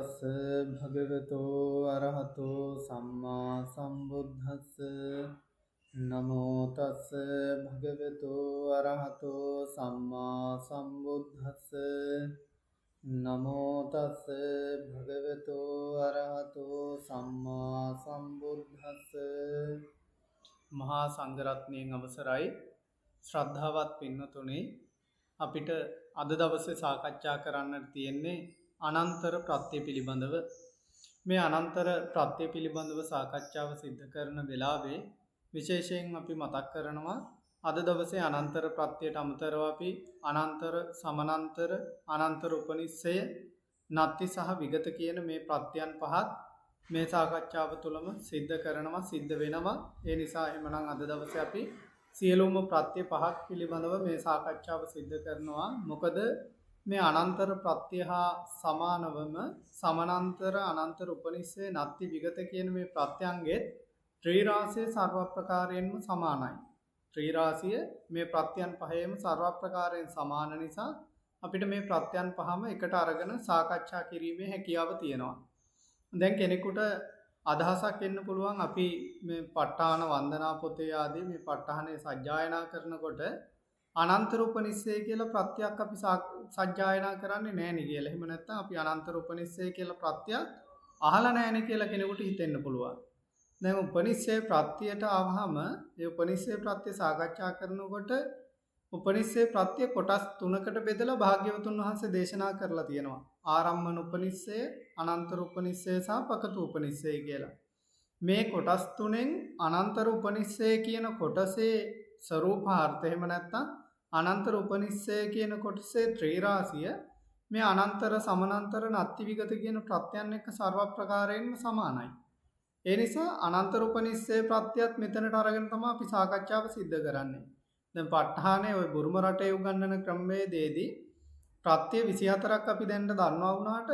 තස්ස භගවතෝ අරහතෝ සම්මා සම්බුද්දස්ස නමෝ තස්ස භගවතෝ අරහතෝ සම්මා සම්බුද්දස්ස නමෝ තස්ස භගවතෝ අරහතෝ සම්මා සම්බුද්දස්ස. මහා සංඝරත්නයන් අවසරයි ශ්‍රද්ධාවත් පින්වතුනි, අපිට අද දවසේ සාකච්ඡා කරන්නට තියෙන්නේ අනන්තර ප්‍රත්‍ය පිළිබඳව. මේ අනන්තර ප්‍රත්‍ය පිළිබඳව සාකච්ඡාව සිද්ධ කරන වෙලාවේ විශේෂයෙන් අපි මතක් කරනවා අද දවසේ අනන්තර ප්‍රත්‍යයට අමතරව අපි අනන්තර, සමානන්තර, අනන්තර උපනිස්සය, නත්ති සහ විගත කියන මේ ප්‍රත්‍යයන් පහත් මේ සාකච්ඡාව තුළම සිද්ධ කරනවා, සිද්ධ වෙනවා. ඒ නිසා එහෙමනම් අද දවසේ අපි සියලුම ප්‍රත්‍ය පහක් පිළිබඳව මේ සාකච්ඡාව සිද්ධ කරනවා. මොකද මේ අනන්තර ප්‍රත්‍ය හා සමානවම සමානන්තර, අනන්තර උපනිස්සය, නත්ති විගත කියන මේ ප්‍රත්‍යයන්ගෙත් ත්‍රිරාශිය සර්ව ප්‍රකාරයෙන්ම සමානයි. ත්‍රිරාශිය මේ ප්‍රත්‍යයන් පහේම සර්ව ප්‍රකාරයෙන් සමාන නිසා අපිට මේ ප්‍රත්‍යයන් පහම එකට අරගෙන සාකච්ඡා කිරීමේ හැකියාව තියෙනවා. දැන් කෙනෙකුට අදහසක් එන්න පුළුවන් අපි මේ ප ဋ ාණ වන්දනා පොතේ ආදී මේ ප ဋ ාණේ සජ්ජායනා කරනකොට අනන්තර උපනිස්සය කියලා ප්‍රත්‍යක් අපි සජ්ජායනා කරන්නේ නැහැ නේ කියලා. එහෙම නැත්නම් අපි අනන්තර උපනිස්සය කියලා ප්‍රත්‍යක් අහලා නැහැ නේ කියලා කෙනෙකුට හිතෙන්න පුළුවන්. දැන් උපනිස්සය ප්‍රත්‍යයට ආවහම ඒ උපනිස්සය ප්‍රත්‍ය සාකච්ඡා කරනකොට උපනිස්සය ප්‍රත්‍ය කොටස් තුනකට බෙදලා භාග්‍යවතුන් වහන්සේ දේශනා කරලා තියෙනවා. ආරම්මන උපනිස්සය, අනන්තර උපනිස්සය සහ පකතු උපනිස්සය කියලා. මේ කොටස් තුනෙන් අනන්තර උපනිස්සය කියන කොටසේ ස්වરૂපාර්ථය, එහෙම නැත්නම් අනන්තර උපනිස්සය කියන කොටසේ ත්‍රිරාශිය මේ අනන්තර, සමානන්තර, නත්ති විගත කියන ප්‍රත්‍යයන් එක්ක සර්ව ප්‍රකාරයෙන්ම සමානයි. ඒ නිසා අනන්තර උපනිස්සය ප්‍රත්‍යයත් මෙතනට අරගෙන තමයි අපි සාකච්ඡාව සිද්ධ කරන්නේ. දැන් ප ဋ ාණේ ওই බුරුම රටේ උගන්වන ක්‍රමවේදයේදී ප්‍රත්‍ය 24ක් අපි දැන් දන්නවා වුණාට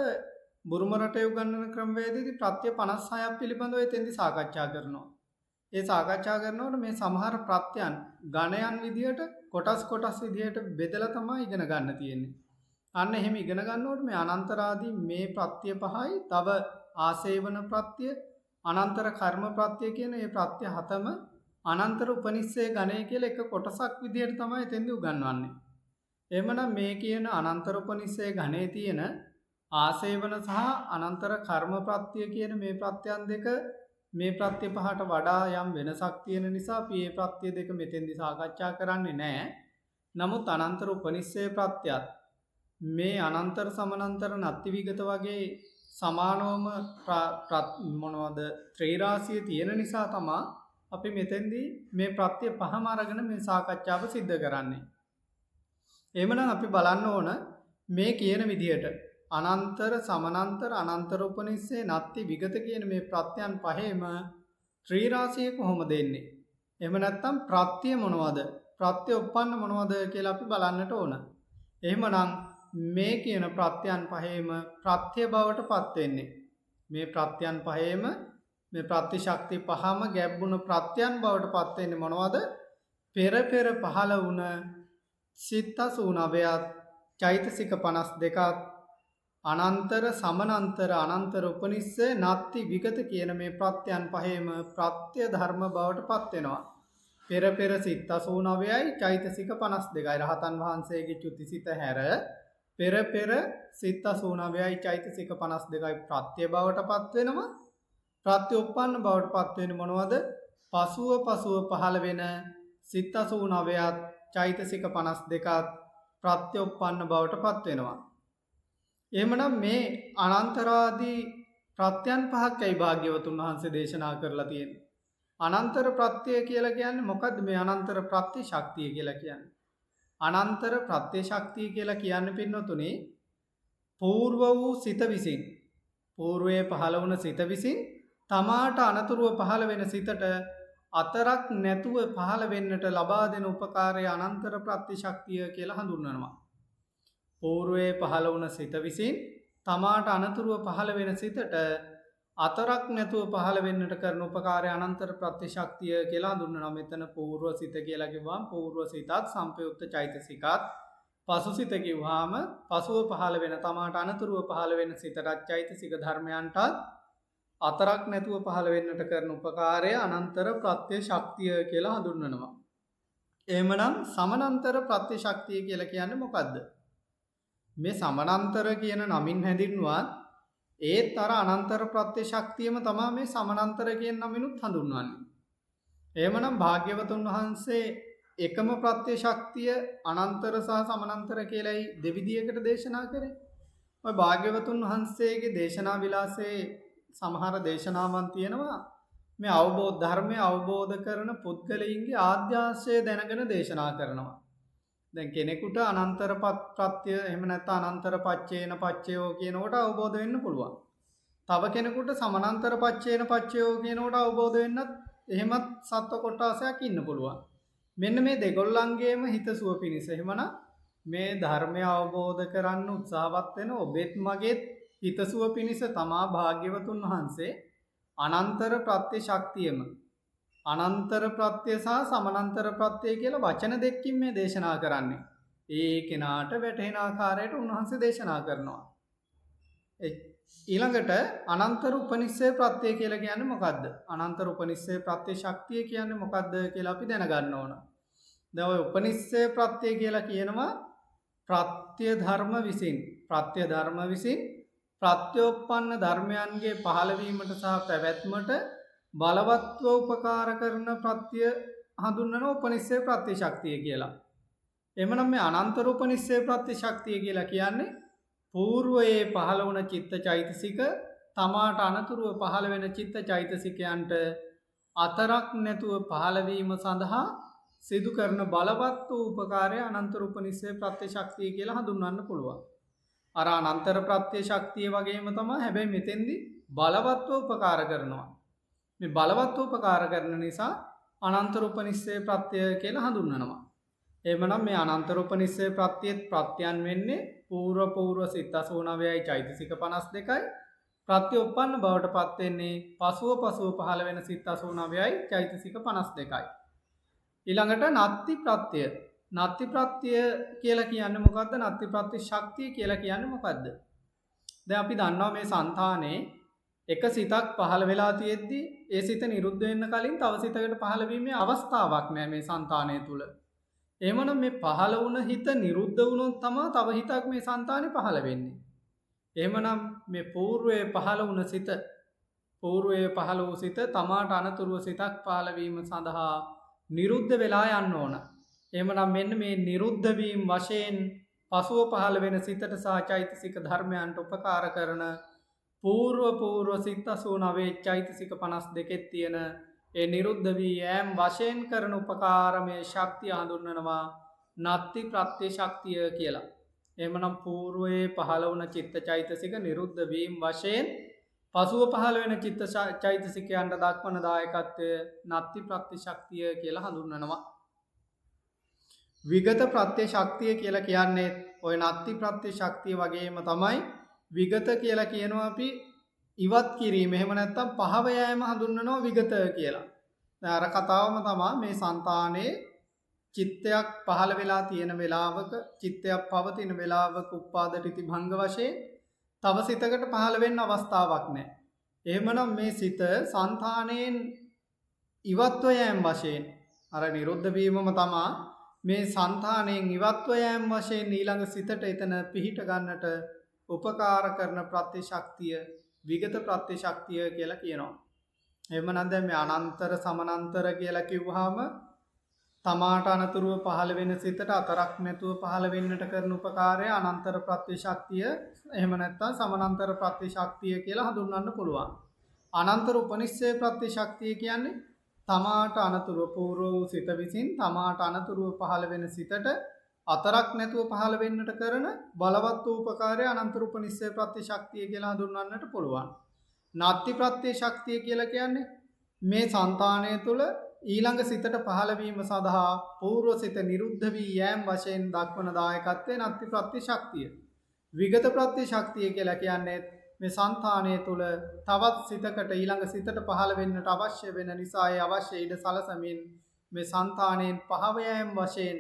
බුරුම රටේ උගන්වන ක්‍රමවේදයේදී ප්‍රත්‍ය 56ක් පිළිබඳව එතෙන්දී සාකච්ඡා කරනවා. ඒ සාකච්ඡා කරනකොට මේ සමහර ප්‍රත්‍යයන් ගණයන් විදියට කොටස් විදියට බෙදලා තමයි ඉගෙන ගන්න තියෙන්නේ. අන්න එහෙම ඉගෙන ගන්නකොට මේ අනන්තර ආදී මේ ප්‍රත්‍ය පහයි, තව ආසේවන ප්‍රත්‍ය, අනන්තර කර්ම ප්‍රත්‍ය කියන මේ ප්‍රත්‍ය හතම අනන්තර උපනිස්සය ගණය කියලා එක කොටසක් විදියට තමයි එතෙන්දී උගන්වන්නේ. එහෙමනම් මේ කියන අනන්තර උපනිස්සය ගණයේ තියෙන ආසේවන සහ අනන්තර කර්ම ප්‍රත්‍ය කියන මේ ප්‍රත්‍යයන් දෙක මේ ප්‍රත්‍ය පහට වඩා යම් වෙනසක් තියෙන නිසා අපි මේ ප්‍රත්‍ය දෙක මෙතෙන්දී සාකච්ඡා කරන්නේ නැහැ. නමුත් අනන්තර උපනිස්සය ප්‍රත්‍යයත් මේ අනන්තර, සමානන්තර, නත්ති විගත වගේ සමානවම මොනවද ත්‍රිරාශිය තියෙන නිසා තමයි අපි මෙතෙන්දී මේ ප්‍රත්‍ය පහම අරගෙන මේ සාකච්ඡාව සිද්ධ කරන්නේ. එහෙමනම් අපි බලන්න ඕන මේ කියන විදිහට අනන්තර, සමානන්තර, අනන්තර උපනිස්සය, නත්ති විගත කියන මේ ප්‍රත්‍යයන් පහේම ත්‍රිරාශිය කොහොමද එන්නේ? එහෙම නැත්නම් ප්‍රත්‍ය මොනවද? ප්‍රත්‍ය උප්පන්න මොනවද කියලා අපි බලන්නට ඕන. එහෙමනම් මේ කියන ප්‍රත්‍යයන් පහේම ප්‍රත්‍ය බවට පත් වෙන්නේ. මේ ප්‍රත්‍යයන් පහේම මේ ප්‍රත්‍ය ශක්ති පහම ගැඹුණ ප්‍රත්‍යයන් බවට පත් වෙන්නේ මොනවද? පෙර පහළ වුණ සිත් 89ත්, චෛතසික 52ත්, අනන්තර, සමානන්තර, අනන්තර උපනිස්සය, නත්ති විගත කියන මේ ප්‍රත්‍යයන් පහේම ප්‍රත්‍ය ධර්ම බවට පත් වෙනවා. පෙර සිත් 89යි, චෛතසික 52යි. රහතන් වහන්සේගේ චුතිසිත හැර පෙර සිත් 89යි, චෛතසික 52යි ප්‍රත්‍ය බවට පත් වෙනවා. ප්‍රත්‍ය උප්පන්න බවට පත් වෙන්නේ මොනවද? පසුව පහළ වෙන සිත් 89ත්, චෛතසික 52ත් ප්‍රත්‍ය උප්පන්න බවට පත් වෙනවා. එහෙමනම් මේ අනන්තරාදී ප්‍රත්‍යයන් පහක් ඇයි භාග්‍යවතුන් වහන්සේ දේශනා කරලා තියෙන්නේ? අනන්තර ප්‍රත්‍ය කියලා කියන්නේ මොකද්ද? මේ අනන්තර ප්‍රත්‍ය ශක්තිය කියලා කියන්නේ. අනන්තර ප්‍රත්‍ය ශක්තිය කියලා කියන්නේ පින්නතුනේ పూర్ව වූ සිත විසින්, పూర్වයේ පහළ වුණ සිත විසින් තමාට අනතුරුව පහළ වෙන සිතට අතරක් නැතුව පහළ වෙන්නට ලබා දෙන උපකාරය අනන්තර ප්‍රත්‍ය ශක්තිය කියලා හඳුන්වනවා. పూర్වයේ පහළ වුණ සිත විසින් තමාට අනතුරුව පහළ වෙන සිතට අතරක් නැතුව පහළ වෙන්නට කරන උපකාරය අනන්තර ප්‍රත්‍ය ශක්තිය කියලා හඳුන්වනවා. මෙතන పూర్ව සිත කියලා කිව්වම పూర్ව සිතත්, සම්පයුක්ත චෛතසිකත්, පසුසිත කිව්වහම පසුව පහළ වෙන තමාට අනතුරුව පහළ වෙන සිතටත් චෛතසික ධර්මයන්ටත් අතරක් නැතුව පහළ වෙන්නට කරන උපකාරය අනන්තර ප්‍රත්‍ය ශක්තිය කියලා හඳුන්වනවා. එහෙමනම් සමානන්තර ප්‍රත්‍ය ශක්තිය කියලා කියන්නේ මොකද්ද? මේ සමානන්තර කියන නමින් හැඳින්වුවත් ඒත් අර අනන්තර ප්‍රත්‍ය ශක්තියම තමයි මේ සමානන්තර කියන නමිනුත් හඳුන්වන්නේ. එහෙමනම් භාග්‍යවතුන් වහන්සේ එකම ප්‍රත්‍ය ශක්තිය අනන්තර සහ සමානන්තර කියලායි දෙවිදියකට දේශනා කරේ. ඔය භාග්‍යවතුන් වහන්සේගේ දේශනා විලාසයේ සමහර දේශනාවන් තියෙනවා මේ අවබෝධ ධර්මය අවබෝධ කරන පුද්ගලයින්ගේ ආද්‍යාශය දැනගෙන දේශනා කරනවා. දැන් කෙනෙකුට අනන්තර ප්‍රත්‍ය එහෙම නැත්නම් අනන්තර පච්චේන පච්චයෝ කියනකොට අවබෝධ වෙන්න පුළුවන්. තව කෙනෙකුට සමානන්තර පච්චේන පච්චයෝ කියනකොට අවබෝධ වෙන්නත් එහෙමත් සත්ව කොටසක් ඉන්න පුළුවන්. මෙන්න මේ දෙගොල්ලන්ගේම හිතසුව පිණිස එහෙමනම් මේ ධර්මය අවබෝධ කරන්න උත්සාහවත් වෙන ඔබෙත් මගේත් හිතසුව පිණිස තමා භාග්‍යවතුන් වහන්සේ අනන්තර ප්‍රත්‍ය ශක්තියම අනන්තර ප්‍රත්‍ය සහ සමානන්තර ප්‍රත්‍ය කියලා වචන දෙකකින් මේ දේශනා කරන්නේ. ඒ කෙනාට වැටහෙන ආකාරයට උන්වහන්සේ දේශනා කරනවා. ඊළඟට අනන්තර උපනිශ්‍රේ ප්‍රත්‍ය කියලා කියන්නේ මොකද්ද? අනන්තර උපනිශ්‍රේ ප්‍රත්‍ය ශක්තිය කියන්නේ මොකද්ද කියලා අපි දැනගන්න ඕන. දැන් ඔය උපනිශ්‍රේ ප්‍රත්‍ය කියලා කියනවා ප්‍රත්‍ය ධර්ම විසින් ප්‍රත්‍යෝපන්න ධර්මයන්ගේ පහළවීමට සහ පැවැත්මට බලවත්ව උපකාර කරන ප්‍රත්‍ය හඳුන්වන උපනිශ්‍රේ ප්‍රත්‍ය ශක්තිය කියලා. එhmenan මේ අනන්තර උපනිශ්‍රේ ප්‍රත්‍ය ශක්තිය කියලා කියන්නේ పూర్වයේ පහළ වුණ චිත්ත චෛතසික තමාට අනතුරුව පහළ වෙන චිත්ත චෛතසිකයන්ට අතරක් නැතුව පහළ වීම සඳහා සිදු කරන බලවත් වූ උපකාරය අනන්තර උපනිශ්‍රේ ප්‍රත්‍ය ශක්තිය කියලා හඳුන්වන්න පුළුවන්. අර අනන්තර ප්‍රත්‍ය ශක්තිය වගේම තමයි හැබැයි මෙතෙන්දි බලවත්ව උපකාර කරනවා. මේ බලවත්ව උපකාර කරන නිසා අනන්තර උපනිශ්‍රේ ප්‍රත්‍ය කියලා හඳුන්වනවා. එහෙමනම් මේ අනන්තර උපනිශ්‍රේ ප්‍රත්‍යෙත් ප්‍රත්‍යයන් වෙන්නේ පූර්ව සිත 89යි චෛතසික 52යි ප්‍රත්‍ය උප්පන්න බවට පත් වෙන්නේ පසුව පහළ වෙන සිත 89යි චෛතසික 52යි. ඊළඟට නත්ති ප්‍රත්‍ය. නත්ති ප්‍රත්‍ය කියලා කියන්නේ මොකද්ද? නත්ති ප්‍රත්‍ය ශක්තිය කියලා කියන්නේ මොකද්ද? දැන් අපි දන්නවා මේ సంతානේ එක සිතක් පහළ වෙලා තියෙද්දි ඒ සිත නිරුද්ධ වෙන්න කලින් තව සිතකට පහළ වීමේ අවස්ථාවක් නැහැ මේ సంతානය තුල. එහෙමනම් මේ පහළ වුණ හිත නිරුද්ධ වුණොත් තමයි තව හිතක් මේ సంతානේ පහළ වෙන්නේ. එහෙමනම් මේ పూర్වයේ පහළ වුණ සිත තමාට අනතුරුව සිතක් පහළ වීම සඳහා නිරුද්ධ වෙලා යන්න ඕන. එහෙමනම් මෙන්න මේ නිරුද්ධ වීම වශයෙන් පසුව පහළ වෙන සිතට සහ චෛතසික ධර්මයන්ට උපකාර කරන పూర్ව සිත 89 චෛතසික 52 තියෙන ඒ නිරුද්ධ වී යෑම වශයෙන් කරන උපකාරමේ ශක්තිය හඳුන්වනවා නත්ති ප්‍රත්‍ය ශක්තිය කියලා. එහෙමනම් పూర్වයේ පහළ වුණ චිත්ත චෛතසික නිරුද්ධ වීම වශයෙන් පසුව පහළ වෙන චිත්ත චෛතසිකයන්ට දක්වන දායකත්වය නත්ති ප්‍රත්‍ය ශක්තිය කියලා හඳුන්වනවා. විගත ප්‍රත්‍ය ශක්තිය කියලා කියන්නේ ওই නත්ති ප්‍රත්‍ය ශක්තිය වගේම තමයි විගත කියලා කියනවා අපි ඉවත් කිරීම. එහෙම නැත්නම් පහව යෑම හඳුන්වනවා විගත කියලා. දැන් අර කතාවම තමයි මේ సంతානේ චිත්තයක් පහළ වෙලා තියෙන වෙලාවක චිත්තයක් පවතින වෙලාවක උපාදිතී භංග වශයෙන් තව සිතකට පහළ වෙන්න අවස්ථාවක් නැහැ. එහෙමනම් මේ සිත సంతාණයෙන් ඉවත්ව යෑම වශයෙන් අර නිරුද්ධ වීමම තමයි මේ సంతාණයෙන් ඉවත්ව යෑම වශයෙන් ඊළඟ සිතට එතන පිහිට ගන්නට උපකාර කරන ප්‍රත්‍ය ශක්තිය විගත ප්‍රත්‍ය ශක්තිය කියලා කියනවා. එහෙමනම් දැන් මේ අනන්තර සමානන්තර කියලා කිව්වහම තමාට අනතුරුව පහළ වෙන සිතට අතරක් නැතුව පහළ වෙන්නට කරන උපකාරය අනන්තර ප්‍රත්‍ය ශක්තිය එහෙම නැත්නම් සමානන්තර ප්‍රත්‍ය ශක්තිය කියලා හඳුන්වන්න පුළුවන්. අනන්තර උපනිශ්‍රේ ප්‍රත්‍ය ශක්තිය කියන්නේ තමාට අනතුරුව పూర్ව සිත විසින් තමාට අනතුරුව පහළ වෙන සිතට අතරක් නැතුව පහළ වෙන්නට කරන බලවත් වූ උපකාරය අනන්තර උපනිශ්‍රේ ප්‍රත්‍ය ශක්තිය කියලා හඳුන්වන්නට පුළුවන්. නත්ති ප්‍රත්‍ය ශක්තිය කියලා කියන්නේ මේ సంతානය තුළ ඊළඟ සිතට පහළ වීම සඳහා పూర్ව සිත නිරුද්ධ වී යෑම වශයෙන් දක්වන දායකත්වයේ නත්ති ප්‍රත්‍ය ශක්තිය. විගත ප්‍රත්‍ය ශක්තිය කියලා කියන්නේ මේ సంతානය තුළ තවත් සිතකට ඊළඟ සිතට පහළ වෙන්නට අවශ්‍ය වෙන නිසා ඒ අවශ්‍ය ඉඩ සලසමින් මේ సంతානයෙන් පහව යෑම වශයෙන්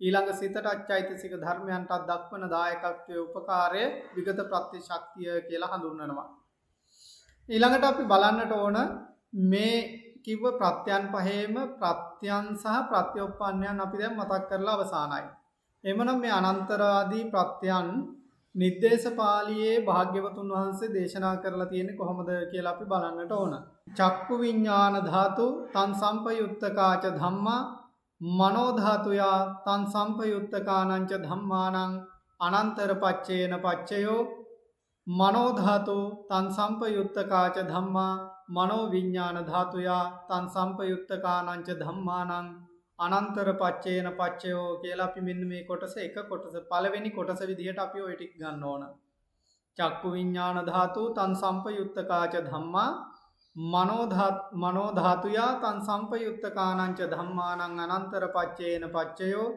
ඊළඟ සිතට චෛතසික ධර්මයන්ට දක්වන දායකත්වයේ උපකාරය විගත ප්‍රත්‍ය ශක්තිය කියලා හඳුන්වනවා. ඊළඟට අපි බලන්නට ඕන මේ කිව්ව ප්‍රත්‍යයන් පහේම ප්‍රත්‍යයන් සහ ප්‍රත්‍යෝපන්නයන් අපි දැන් මතක් කරලා අවසానයි. එhmenan මේ අනන්තරාදී ප්‍රත්‍යයන් නිर्देश පාළියේ භාග්‍යවතුන් වහන්සේ දේශනා කරලා තියෙන්නේ කොහොමද කියලා අපි බලන්නට ඕන. චක්කු විඥාන ධාතු තං සම්පයුත්තකාච ධම්මා මනෝ ධාතුයා තං සම්පයුත්තකානංච ධම්මානං අනන්තර පච්චේන පච්චයෝ මනෝ ධාතු තං සම්පයුත්තකාච ධම්මා මනෝ විඥාන ධාතුයා තං සම්පයුත්තකානංච ධම්මානං අනන්තර පච්චේන පච්චයෝ කියලා අපි මෙන්න මේ කොටස එක කොටස පළවෙනි කොටස විදිහට අපි ඔය ටික ගන්න ඕන. චක්කු විඥාන ධාතු තං සම්පයුත්තකාච ධම්මා මනෝ ධාතුයා තං සම්පයුත්තකානංච ධම්මානං අනන්තර පච්චේන පච්චයෝ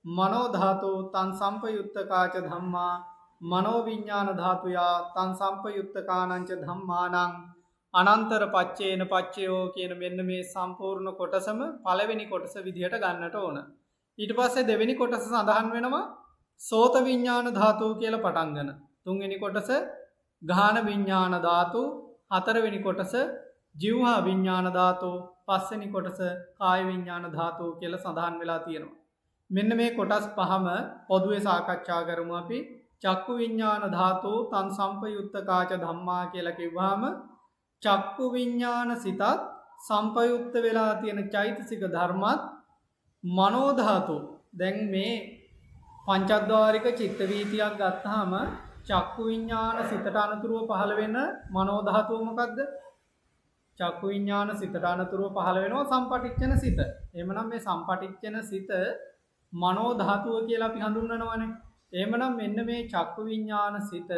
මනෝ ධාතු තං සම්පයුත්තකාච ධම්මා මනෝ විඥාන ධාතුයා තං සම්පයුත්තකානංච ධම්මානං අනන්තර පච්චේන පච්චයෝ කියන මෙන්න මේ සම්පූර්ණ කොටසම පළවෙනි කොටස විදිහට ගන්නට ඕන. ඊට පස්සේ දෙවෙනි කොටස සඳහන් වෙනවා සෝත විඥාන ධාතුව කියලා පටන් ගන්න. තුන්වෙනි කොටස ගාහන විඥාන ධාතු, හතරවෙනි කොටස ජීවහා විඥාන ධාතු, පස්වෙනි කොටස කාය විඥාන ධාතු කියලා සඳහන් වෙලා තියෙනවා. මෙන්න මේ කොටස් පහම පොදුවේ සාකච්ඡා කරමු අපි. චක්කු විඥාන ධාතු තං සම්පයුත්තකාච ධම්මා කියලා කිව්වහම චක්කු විඥාන සිතත් සම්පයුක්ත වෙලා තියෙන චෛතසික ධර්මත් මනෝ ධාතු. දැන් මේ පංචද්වාරික චිත්ත වීතියක් ගත්තාම චක්කු විඥාන සිතට අනුතුරුව පහළ වෙන මනෝ ධාතුව මොකද්ද? චක්කු විඥාන සිතට අනුතුරුව පහළ වෙනවා සම්පටිච්ඡන සිත. එහෙමනම් මේ සම්පටිච්ඡන සිත මනෝ ධාතුව කියලා අපි හඳුන්වනවානේ. එහෙමනම් මෙන්න මේ චක්කු විඥාන සිත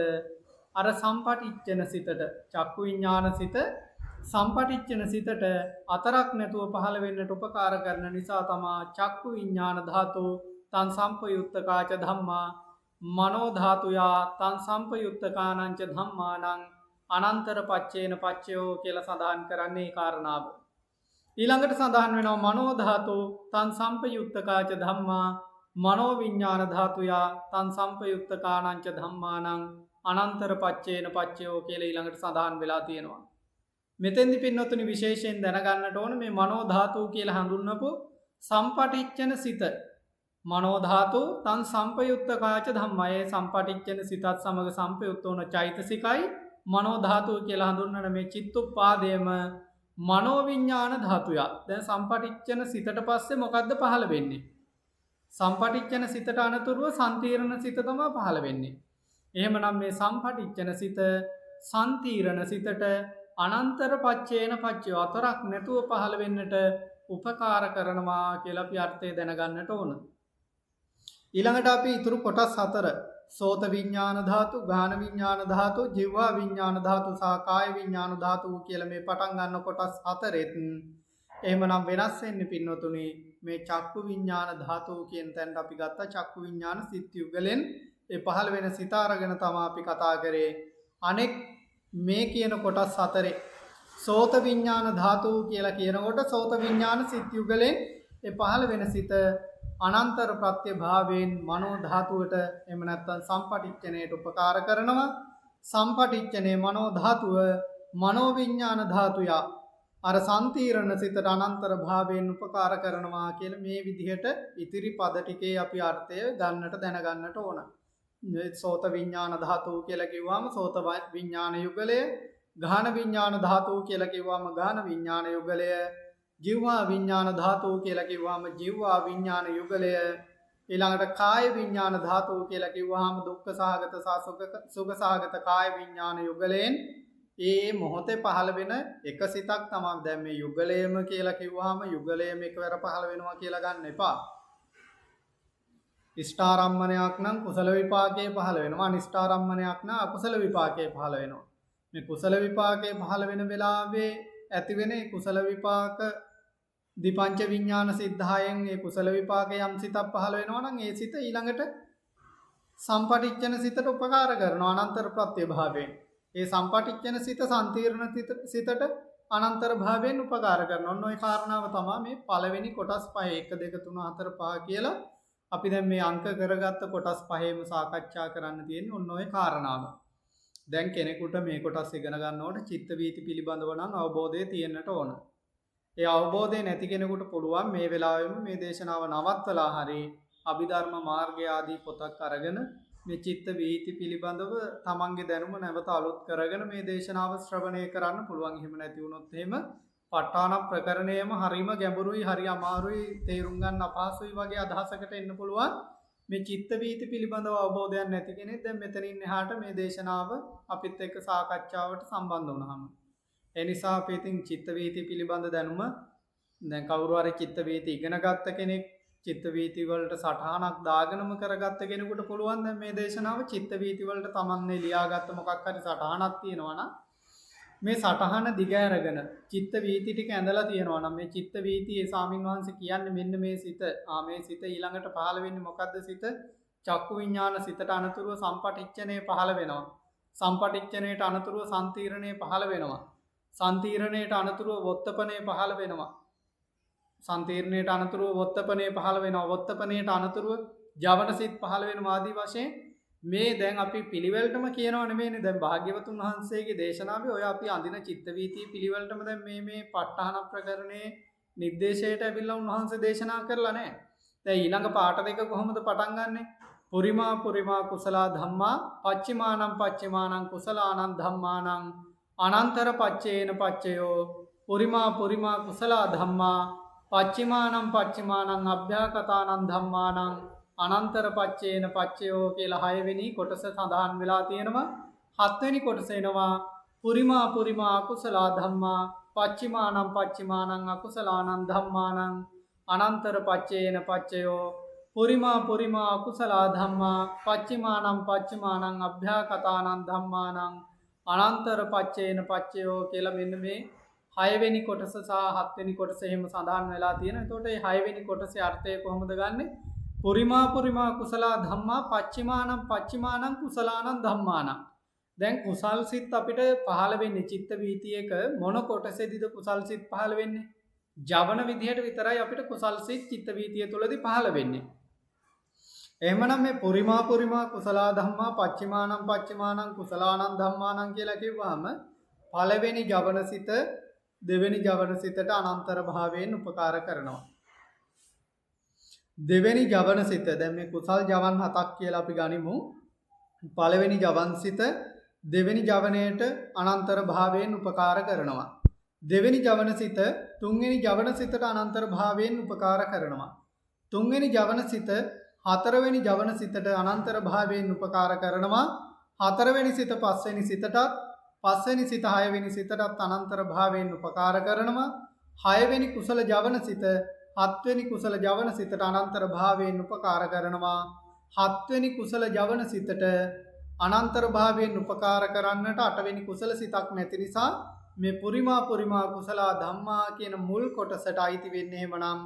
අර සම්පටිච්ඡන සිතට චක්කු විඥාන සිත සම්පටිච්ඡන සිතට අතරක් නැතුව පහළ වෙන්නට උපකාර කරන නිසා තමා චක්කු විඥාන ධාතු තං සම්පයුත්තකාච ධම්මා මනෝ ධාතුයා තං සම්පයුත්තකානංච ධම්මානං අනන්තර පච්චේන පච්චයෝ කියලා සඳහන් කරන්නේ ඒ කාරණාව. ඊළඟට සඳහන් වෙනවා මනෝ ධාතු තං සම්පයුත්තකාච ධම්මා මනෝ විඥාන ධාතුයා තං සම්පයුත්තකානංච ධම්මානං අනන්තර පච්චේන පච්චයෝ කියලා ඊළඟට සඳහන් වෙලා තියෙනවා. මෙතෙන්දි පින්නතුනි විශේෂයෙන් දැනගන්නට ඕන මේ මනෝ ධාතු කියලා හඳුන්වපු සම්පටිච්ඡන සිත. මනෝ ධාතු තං සම්පයුත්තකාච ධම්මයේ සම්පටිච්ඡන සිතත් සමග සම්පයුක්ත වන චෛතසිකයි මනෝ ධාතුව කියලා හඳුන්වන මේ චිත්තුප්පාදයේම මනෝ විඥාන ධාතුය. දැන් සම්පටිච්ඡන සිතට පස්සේ මොකද්ද පහළ වෙන්නේ? සම්පටිච්ඡන සිතට අනතුරුව සම්තිරණ සිත තමයි පහළ වෙන්නේ. එහෙමනම් මේ සම්පටිච්ඡන සිත සම්තිරණ සිතට අනන්තර පච්චේන පච්චය අතරක් නැතුව පහළ වෙන්නට උපකාර කරනවා කියලා අපි අර්ථය දැනගන්නට ඕන. ඊළඟට අපි ඊතුරු කොටස් 4 සෝත විඥාන ධාතු, ගාහන විඥාන ධාතු, ජීවා විඥාන ධාතු සහ කාය විඥාන ධාතු කියලා මේ පටන් ගන්න කොටස් 4ෙත් එහෙමනම් වෙනස් වෙන්නේ පින්නතුනි මේ චක්කු විඥාන ධාතු කියන තැනට අපි ගත්ත චක්කු විඥාන සිත් යුගලෙන් ඒ පහළ වෙන සිත අරගෙන තමයි අපි කතා කරේ. අනෙක් මේ කියන කොටස් 4 සෝත විඥාන ධාතු කියලා කියනකොට සෝත විඥාන සිත් යුගලෙන් ඒ පහළ වෙන සිත අනන්තර ප්‍රත්‍ය භාවයෙන් මනෝ ධාතුවට එහෙම නැත්නම් සම්පටිච්ඡනයට උපකාර කරනවා. සම්පටිච්ඡනේ මනෝ ධාතුව මනෝ විඥාන ධාතුය අර සම්තිරණ සිතට අනන්තර භාවයෙන් උපකාර කරනවා කියලා මේ විදිහට ඉතිරි පද ටිකේ අපි අර්ථය ගන්නට දැනගන්නට ඕන. සෝත විඥාන ධාතුව කියලා කිව්වම සෝත විඥාන යුගලය, ගාහන විඥාන ධාතුව කියලා කිව්වම ගාහන විඥාන යුගලය, ජීවා විඥාන ධාතුව කියලා කිව්වම ජීවා විඥාන යුගලය, ඊළඟට කාය විඥාන ධාතුව කියලා කිව්වම දුක්ඛ සහගත සහ සුඛ සහගත කාය විඥාන යුගලයෙන් ඒ මොහොතේ පහළ වෙන එක සිතක් තමයි. දැන් මේ යුගලයම කියලා කිව්වම යුගලයම එකවර පහළ වෙනවා කියලා ගන්න එපා. ඉෂ්ඨාරම්මණයක් නම් කුසල විපාකයේ පහළ වෙනවා, අනිෂ්ඨාරම්මණයක් නම් අකුසල විපාකයේ පහළ වෙනවා. මේ කුසල විපාකයේ පහළ වෙන වෙලාවේ ඇති වෙන කුසල විපාක දීපංච විඥාන සිද්ධායෙන් ඒ කුසල විපාකයේ යම් සිතක් පහළ වෙනවා නම් ඒ සිත ඊළඟට සම්පටිච්ඡන සිතට උපකාර කරනවා අනන්තර ප්‍රත්‍ය භාවයෙන්. ඒ සම්පටිච්ඡන සිත සම්තිරණ සිතට අනන්තර භාවයෙන් උපකාර කරනවා. ඔන්න ඔය කාරණාව තමයි මේ පළවෙනි කොටස් 5 1 2 3 4 5 කියලා අපි දැන් මේ අංක කරගත්ත කොටස් පහේම සාකච්ඡා කරන්න තියෙන්නේ ඔන්න ඔය කාරණාව. දැන් කෙනෙකුට මේ කොටස් ඉගෙන ගන්නකොට චිත්ත වීති පිළිබඳව නම් අවබෝධය තියෙන්නට ඕන. ඒ අවබෝධය නැති කෙනෙකුට පුළුවන් මේ වෙලාවෙම මේ දේශනාව නවත්තලා හරි අභිධර්ම මාර්ගය ආදී පොතක් අරගෙන මේ චිත්ත වීති පිළිබඳව තමන්ගේ දැනුම නැවත අලුත් කරගෙන මේ දේශනාව ශ්‍රවණය කරන්න පුළුවන්. එහෙම නැති වුණොත් එහෙම ප ဋ ාණ ප්‍රකරණයම හරිම ගැඹුරුයි, හරි අමාරුයි, තේරුම් ගන්න අපහසුයි වගේ අදහසකට එන්න පුළුවන්. මේ චිත්ත වීති පිළිබඳව අවබෝධයක් නැති කෙනෙක් දැන් මෙතනින් එහාට මේ දේශනාව අපිත් එක්ක සාකච්ඡාවට සම්බන්ධ වුණාම ඒ නිසා අපි ඉතින් චිත්ත වීති පිළිබඳ දැනුම දැන් කවුරු හරි චිත්ත වීති ඉගෙන ගත්ත කෙනෙක් චිත්ත වීති වලට සටහනක් දාගෙනම කරගත්ත කෙනෙකුට පුළුවන් දැන් මේ දේශනාව චිත්ත වීති වලට තමන්නේ ලියාගත්ත මොකක් හරි සටහනක් තියෙනවා නම් මේ සටහන දිග අරගෙන චිත්ත වීති ටික ඇඳලා තියෙනවා නම් මේ චිත්ත වීතියේ ස්වාමින් වහන්සේ කියන්නේ මෙන්න මේ සිත මේ සිත ඊළඟට පහළ වෙන්නේ මොකද්ද? සිත චක්කු විඥාන සිතට අනතුරුව සම්පටිච්ඡනේ පහළ වෙනවා. සම්පටිච්ඡනේට අනතුරුව සම්තීරණේ පහළ වෙනවා. සම්තීරණයට අනතුරුව වොත්තපනේ පහළ වෙනවා. සම්තීරණයට අනතුරුව වොත්තපනේ පහළ වෙනවා. වොත්තපනේට අනතුරුව ජවන සිත් පහළ වෙනවා ආදී වශයෙන් මේ දැන් අපි පිළිවෙලටම කියනවා නෙමෙයිනේ. දැන් භාග්‍යවතුන් වහන්සේගේ දේශනාවේ ඔය අපි අඳින චිත්ත වීතිය පිළිවෙලටම දැන් මේ ප ဋ ාණ ප්‍රකරණේ නිर्देशයට ඇවිල්ලා උන්වහන්සේ දේශනා කරලා නැහැ. දැන් ඊළඟ පාඩ දෙක කොහොමද පටන් ගන්නෙ? පුරිමා කුසලා ධම්මා පච්චිමානං කුසලානං ධම්මානං අනන්තර පච්චේන පච්චයෝ පුරිමා කුසලා ධම්මා පච්චිමානං අභ්‍යාකතානං ධම්මානං අනන්තර පච්චේන පච්චයෝ කියලා 6 වෙනි කොටස සඳහන් වෙලා තියෙනවා. 7 වෙනි කොටස එනවා පුරිමා අකුසලා ධම්මා පච්චිමානං අකුසලානං ධම්මානං අනන්තර පච්චේන පච්චයෝ පුරිමා අකුසලා ධම්මා පච්චිමානං අභ්‍යාකතානං ධම්මානං අනන්තර පච්චේන පච්චයෝ කියලා මෙන්න මේ 6 වෙනි කොටස සහ 7 වෙනි කොටස එහෙම සඳහන් වෙලා තියෙනවා. එතකොට මේ 6 වෙනි කොටසේ අර්ථය කොහොමද ගන්නෙ? පුරිමා කුසලා ධම්මා පච්චිමානං කුසලානං ධම්මානං. දැන් කුසල් සිත් අපිට පහළ වෙන්නේ චිත්ත වීතියක මොන කොටසේදීද කුසල් සිත් පහළ වෙන්නේ? ජවන විදිහට විතරයි අපිට කුසල් සිත් චිත්ත වීතිය තුලදී පහළ වෙන්නේ. එහෙමනම් මේ පුරිමා කුසලා ධම්මා පච්චිමානං කුසලානං ධම්මානං කියලා කිව්වහම පළවෙනි ජවන සිත දෙවෙනි ජවන සිතට අනන්තර භාවයෙන් උපකාර කරනවා. දෙවෙනි ජවන සිත දැන් මේ කුසල් ජවන් 7ක් කියලා අපි ගනිමු. පළවෙනි ජවන් සිත දෙවෙනි ජවනයේට අනන්තර භාවයෙන් උපකාර කරනවා. දෙවෙනි ජවන සිත තුන්වෙනි ජවන සිතට අනන්තර භාවයෙන් උපකාර කරනවා. තුන්වෙනි ජවන සිත හතරවෙනි ජවන සිතට අනන්තර භාවයෙන් උපකාර කරනවා. හතරවෙනි සිත පස්වෙනි සිතටත් පස්වෙනි සිත හයවෙනි සිතටත් අනන්තර භාවයෙන් උපකාර කරනවා. හයවෙනි කුසල ජවන සිත හත්වෙනි කුසල ජවන සිතට අනන්තර භාවයෙන් උපකාර කරනවා. හත්වෙනි කුසල ජවන සිතට අනන්තර භාවයෙන් උපකාර කරන්නට අටවෙනි කුසල සිතක් නැති නිසා මේ පුරිමා කුසලා ධම්මා කියන මුල් කොටසට අයිති වෙන්නේ එහෙමනම්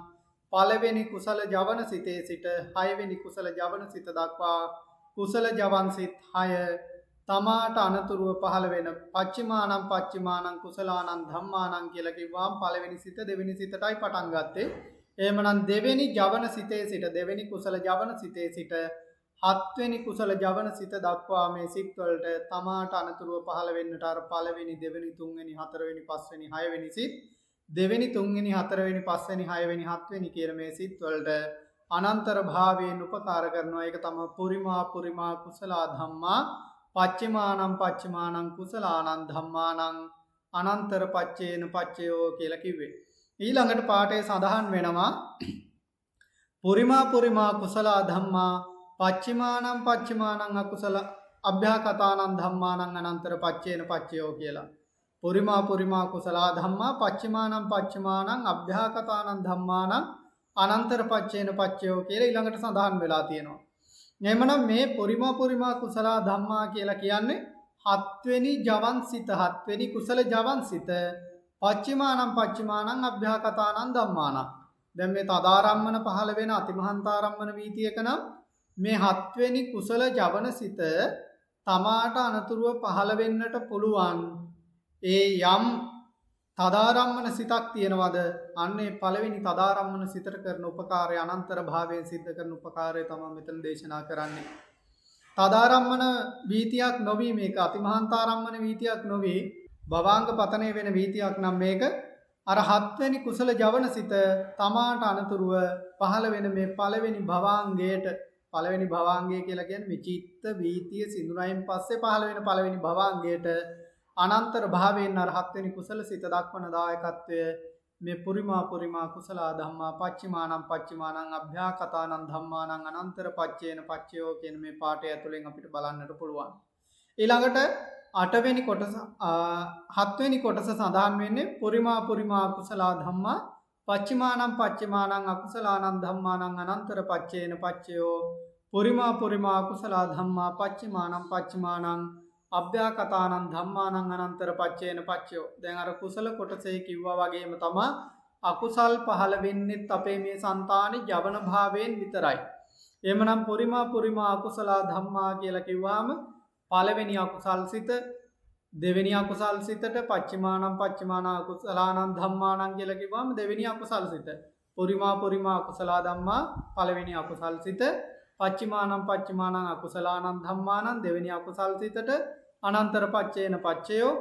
පළවෙනි කුසල ජවන සිතේ සිට හයවෙනි කුසල ජවන සිත දක්වා කුසල ජවන් සිත් 6 තමාට අනතුරුව පහළ වෙන පච්චිමානං කුසලානං ධම්මානං කියලා කිව්වම පළවෙනි සිත දෙවෙනි සිතටයි පටන් ගත්තේ. එහෙමනම් දෙවෙනි ජවන සිතේ සිට දෙවෙනි කුසල ජවන සිතේ සිට හත්වෙනි කුසල ජවන සිත දක්වා මේ සිත් වලට තමාට අනතුරුව පහළ වෙන්නට අර පළවෙනි දෙවෙනි තුන්වෙනි හතරවෙනි පස්වෙනි හයවෙනි සිත් දෙවෙනි තුන්වෙනි හතරවෙනි පස්වෙනි හයවෙනි හත්වෙනි කියන මේ සිත් වලට අනන්තර භාවයෙන් උපකාර කරනවා. ඒක තමයි පුරිමා කුසලා ධම්මා පච්චිමානං කුසලානං ධම්මානං අනන්තර පච්චේන පච්චයෝ කියලා කිව්වේ. ඊළඟට පාඩේ සඳහන් වෙනවා පුරිමා කුසලා ධම්මා පච්චිමානං අකුසල අභ්‍යාකතානං ධම්මානං අනන්තර පච්චේන පච්චයෝ කියලා. පුරිමා කුසලා ධම්මා පච්චිමානං අභ්‍යාකතානං ධම්මානං අනන්තර පච්චේන පච්චයෝ කියලා ඊළඟට සඳහන් වෙලා තියෙනවා. එහෙමනම් මේ පුරිමා කුසලා ධම්මා කියලා කියන්නේ හත්වෙනි ජවන් සිත හත්වෙනි කුසල ජවන් සිත පච්චිමානං අභ්‍යාකතානං ධම්මානං. දැන් මේ තදාරම්මන පහළ වෙන අතිමහන්තාරම්මන වීතියක නම් මේ හත්වෙනි කුසල ජවන සිත තමාට අනතුරුව පහළ වෙන්නට පුළුවන් ඒ යම් තදාරම්මන සිතක් තියෙනවද? අන්නේ පළවෙනි තදාරම්මන සිතට කරන උපකාරය අනන්තර භාවයෙන් සිද්ධ කරන උපකාරය තමයි මෙතන දේශනා කරන්නේ. තදාරම්මන වීතියක් නොවි මේක අතිමහන්තාරම්මන වීතියක් නොවි භවාංග පතනය වෙන වීතියක් නම් මේක අර හත්වෙනි කුසල ජවන සිත තමාට අනතුරුව පහළ වෙන මේ පළවෙනි භවාංගයට පළවෙනි භවාංගය කියලා කියන්නේ මේ චිත්ත වීතිය සිඳුනයින් පස්සේ පහළ වෙන පළවෙනි භවාංගයට අනන්තර භාවයෙන් අර හත්වෙනි කුසල සිත දක්වන දායකත්වය මේ පුරිමා කුසල ධම්මා පච්චිමානං අභ්‍යාකතානං ධම්මානං අනන්තර පච්චේන පච්චයෝ කියන මේ පාඩය ඇතුලෙන් අපිට බලන්නට පුළුවන්. ඊළඟට 8 වෙනි කොටස 7 වෙනි කොටස සඳහන් වෙන්නේ පුරිමා කුසල ධම්මා පච්චිමානං අකුසලානං ධම්මානං අනන්තර පච්චේන පච්චයෝ පුරිමා කුසල ධම්මා පච්චිමානං අභ්‍යාකතානං ධම්මානං අනන්තර පච්චේන පච්චයෝ. දැන් අර කුසල කොටසේ කිව්වා වගේම තමයි අකුසල් පහළ වෙන්නෙත් අපේ මේ సంతානි ජවන භාවයෙන් විතරයි. එහෙමනම් පුරිමා අකුසල ධම්මා කියලා කිව්වම පළවෙනි අකුසල් සිත දෙවෙනි අකුසල් සිතට පච්චිමානං අකුසලානං ධම්මානං කියලා කිව්වම දෙවෙනි අකුසල් සිත පුරිමා අකුසල ධම්මා පළවෙනි අකුසල් සිත පච්චිමානං අකුසලානං ධම්මානං දෙවෙනි අකුසල් සිතට අනන්තර පච්චේන පච්චයෝ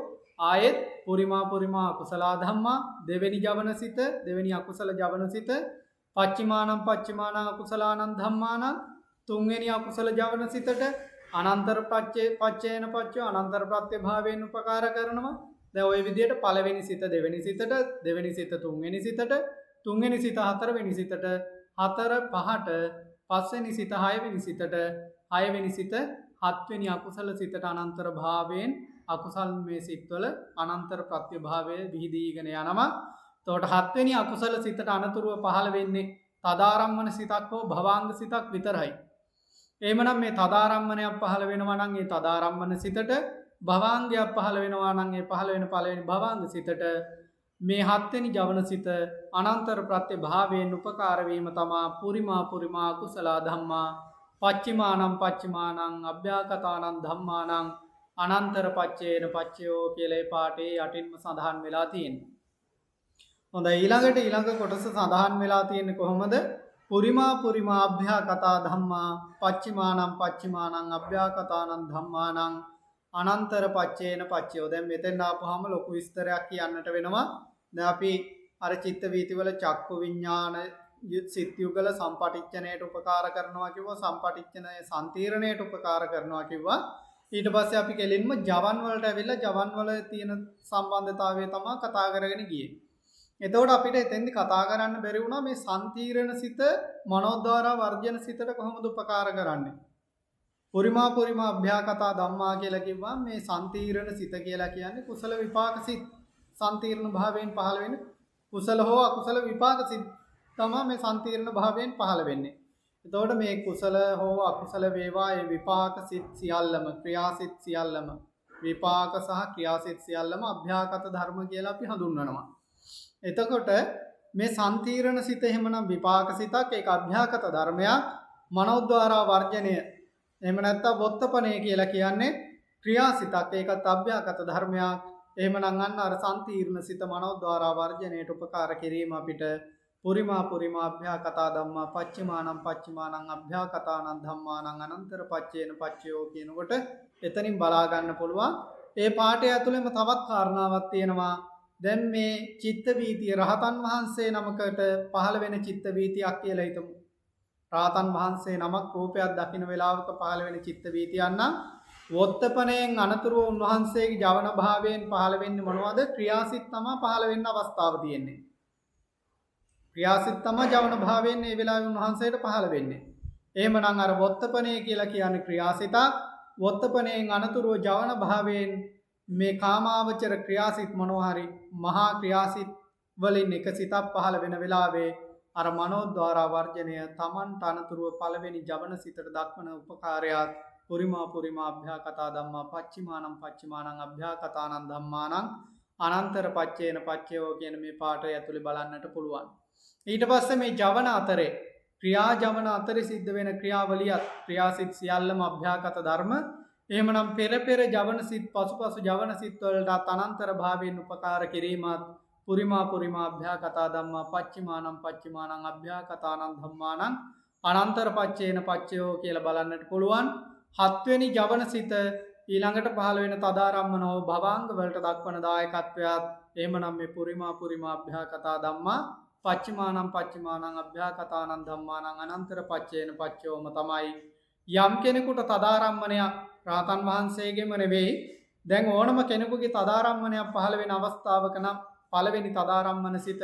ආයෙත් පුරිමා අකුසල ධම්මා දෙවෙනි ජවන සිත දෙවෙනි අකුසල ජවන සිත පච්චිමානං අකුසලානං ධම්මානං තුන්වෙනි අකුසල ජවන සිතට අනන්තර පච්චේන පච්චයෝ අනන්තර ප්‍රත්‍ය භාවයෙන් උපකාර කරනවා. දැන් ওই විදිහට පළවෙනි සිත දෙවෙනි සිතට දෙවෙනි සිත තුන්වෙනි සිතට තුන්වෙනි සිත හතරවෙනි සිතට හතර පහට පස්වෙනි සිත හයවෙනි සිතට හයවෙනි සිත හත්වෙනි අකුසල සිතට අනන්තර භාවයෙන් අකුසල් මේ සිත්වල අනන්තර ප්‍රත්‍ය භාවය විහිදීගෙන යනවා. එතකොට හත්වෙනි අකුසල සිතට අනතුරුව පහළ වෙන්නේ තදාරම්මන සිතක් හෝ භවාංග සිතක් විතරයි. එහෙමනම් මේ තදාරම්මනයක් පහළ වෙනවා නම් ඒ තදාරම්මන සිතට භවාංගයක් පහළ වෙනවා නම් ඒ පහළ වෙන පළවෙනි භවාංග සිතට මේ හත්වෙනි ජවන සිත අනන්තර ප්‍රත්‍ය භාවයෙන් උපකාර වීම තමයි පුරිමා කුසල ධම්මා පච්චිමානං අභ්‍යාකතානං ධම්මානං අනන්තර පච්චේන පච්චයෝ කියලා ඒ පාඩේ යටින්ම සඳහන් වෙලා තියෙන්නේ. හොඳයි ඊළඟ කොටස සඳහන් වෙලා තියෙන්නේ කොහොමද? පුරිමා අභ්‍යාකතා ධම්මා පච්චිමානං අභ්‍යාකතානං ධම්මානං අනන්තර පච්චේන පච්චයෝ. දැන් මෙතෙන් ආපුවාම ලොකු විස්තරයක් කියන්නට වෙනවා. දැන් අපි අර චිත්ත වීතිවල චක්කු විඥාන සිත් යුගල සම්පටිච්ඡනයට උපකාර කරනවා කිව්වා, සම්පටිච්ඡනය සම්තිරණයට උපකාර කරනවා කිව්වා. ඊට පස්සේ අපි කෙලින්ම ජවන් වලට ඇවිල්ලා ජවන් වල තියෙන සම්බන්ධතාවය තමයි කතා කරගෙන ගියේ. එතකොට අපිට එතෙන්දි කතා කරන්න බැරි වුණා මේ සම්තිරණ සිත මනෝද්වාරා වර්ජන සිතට කොහොමද උපකාර කරන්නේ? පුරිමා අභ්‍යාකතා ධම්මා කියලා කිව්වම මේ සම්තිරණ සිත කියලා කියන්නේ කුසල විපාක සිත් සම්තිරණ භාවයෙන් පහළ වෙන කුසල හෝ අකුසල විපාක සිත් තමයි මේ සම්තිරණ භාවයෙන් පහළ වෙන්නේ. එතකොට මේ කුසල හෝ අකුසල වේවා ඒ විපාක සිත් සියල්ලම ක්‍රියාසිත සියල්ලම විපාක සහ ක්‍රියාසිත සියල්ලම අභ්‍යාකත ධර්ම කියලා අපි හඳුන්වනවා. එතකොට මේ සම්තිරණ සිත එහෙමනම් විපාක සිතක් ඒක අභ්‍යාකත ධර්මයක් මනෝද්වාරා වර්ජනය එහෙම නැත්නම් වොත්තපණය කියලා කියන්නේ ක්‍රියාසිතක් ඒකත් අභ්‍යාකත ධර්මයක්. එහෙමනම් අන්න අර සම්තිරණ සිත මනෝද්වාරා වර්ජනයට උපකාර කිරීම අපිට පුරිමා අභ්‍යාකතා ධම්මා පච්චිමානං අභ්‍යාකතානං ධම්මානං අනන්තර පච්චේන පච්චයෝ කියනකොට එතනින් බලා ගන්න පුළුවන්. ඒ පාඩය ඇතුළෙම තවත් කාරණාවක් තියෙනවා. දැන් මේ චිත්ත වීතිය රහතන් වහන්සේ නමකට පහළ වෙන චිත්ත වීතියක් කියලා හිතමු. රහතන් වහන්සේ නමක් රූපයක් දකින්න වෙලාවක පහළ වෙන චිත්ත වීතියක් නම් වොත්තපණයෙන් අනතුරුව උන්වහන්සේගේ ජවන භාවයෙන් පහළ වෙන්නේ මොනවද? ක්‍රියාසිත තමයි පහළ වෙන්න අවස්ථාව තියෙන්නේ. ක්‍රියාසිත තමයි ජවන භාවයෙන් මේ වෙලාවේ උන්වහන්සේට පහළ වෙන්නේ. එහෙමනම් අර වොත්තපණය කියලා කියන්නේ ක්‍රියාසිතක්. වොත්තපණයෙන් අනතුරුව ජවන භාවයෙන් මේ කාමාවචර ක්‍රියාසිත මොනවා හරි මහා ක්‍රියාසිත වලින් එක සිතක් පහළ වෙන වෙලාවේ අර මනෝද්වාරා වර්ජනය තමන්ට අනතුරුව පළවෙනි ජවන සිතට දක්වන උපකාරයත් පුරිමා අභ්‍යාකතා ධම්මා පච්චිමානං අභ්‍යාකතානං ධම්මානං අනන්තර පච්චේන පච්චයෝ කියන මේ පාඩය ඇතුලේ බලන්නට පුළුවන්. ඊට පස්සේ මේ ජවන අතරේ ක්‍රියා ජවන අතරේ සිද්ධ වෙන ක්‍රියාවලියත් ක්‍රියාසිත සියල්ලම අභ්‍යාකත ධර්ම. එහෙමනම් පෙර ජවන සිත් පසුපසු ජවන සිත් වලට අනන්තර භාවයෙන් උපකාර කිරීමත් පුරිමා පුරිමා අභ්‍යාකතා ධම්මා පච්චිමානං පච්චිමානං අභ්‍යාකතානං ධම්මානං අනන්තර පච්චේන පච්චයෝ කියලා බලන්නට පුළුවන්. හත්වෙනි ජවන සිත ඊළඟට පහළ වෙන තදාරම්මනෝ භවංග වලට දක්වන දායකත්වයක්. එහෙමනම් මේ පුරිමා පුරිමා අභ්‍යාකතා ධම්මා පච්චිමානං පච්චිමානං අභ්‍යාකතානං ධම්මානං අනන්තර පච්චේන පච්චයෝම තමයි. යම් කෙනෙකුට තදාරම්මනයක් රාතන් වහන්සේගෙම නෙවෙයි, දැන් ඕනම කෙනෙකුගේ තදාරම්මනයක් පහළ වෙන අවස්ථාවක නම් පළවෙනි තදාරම්මන සිත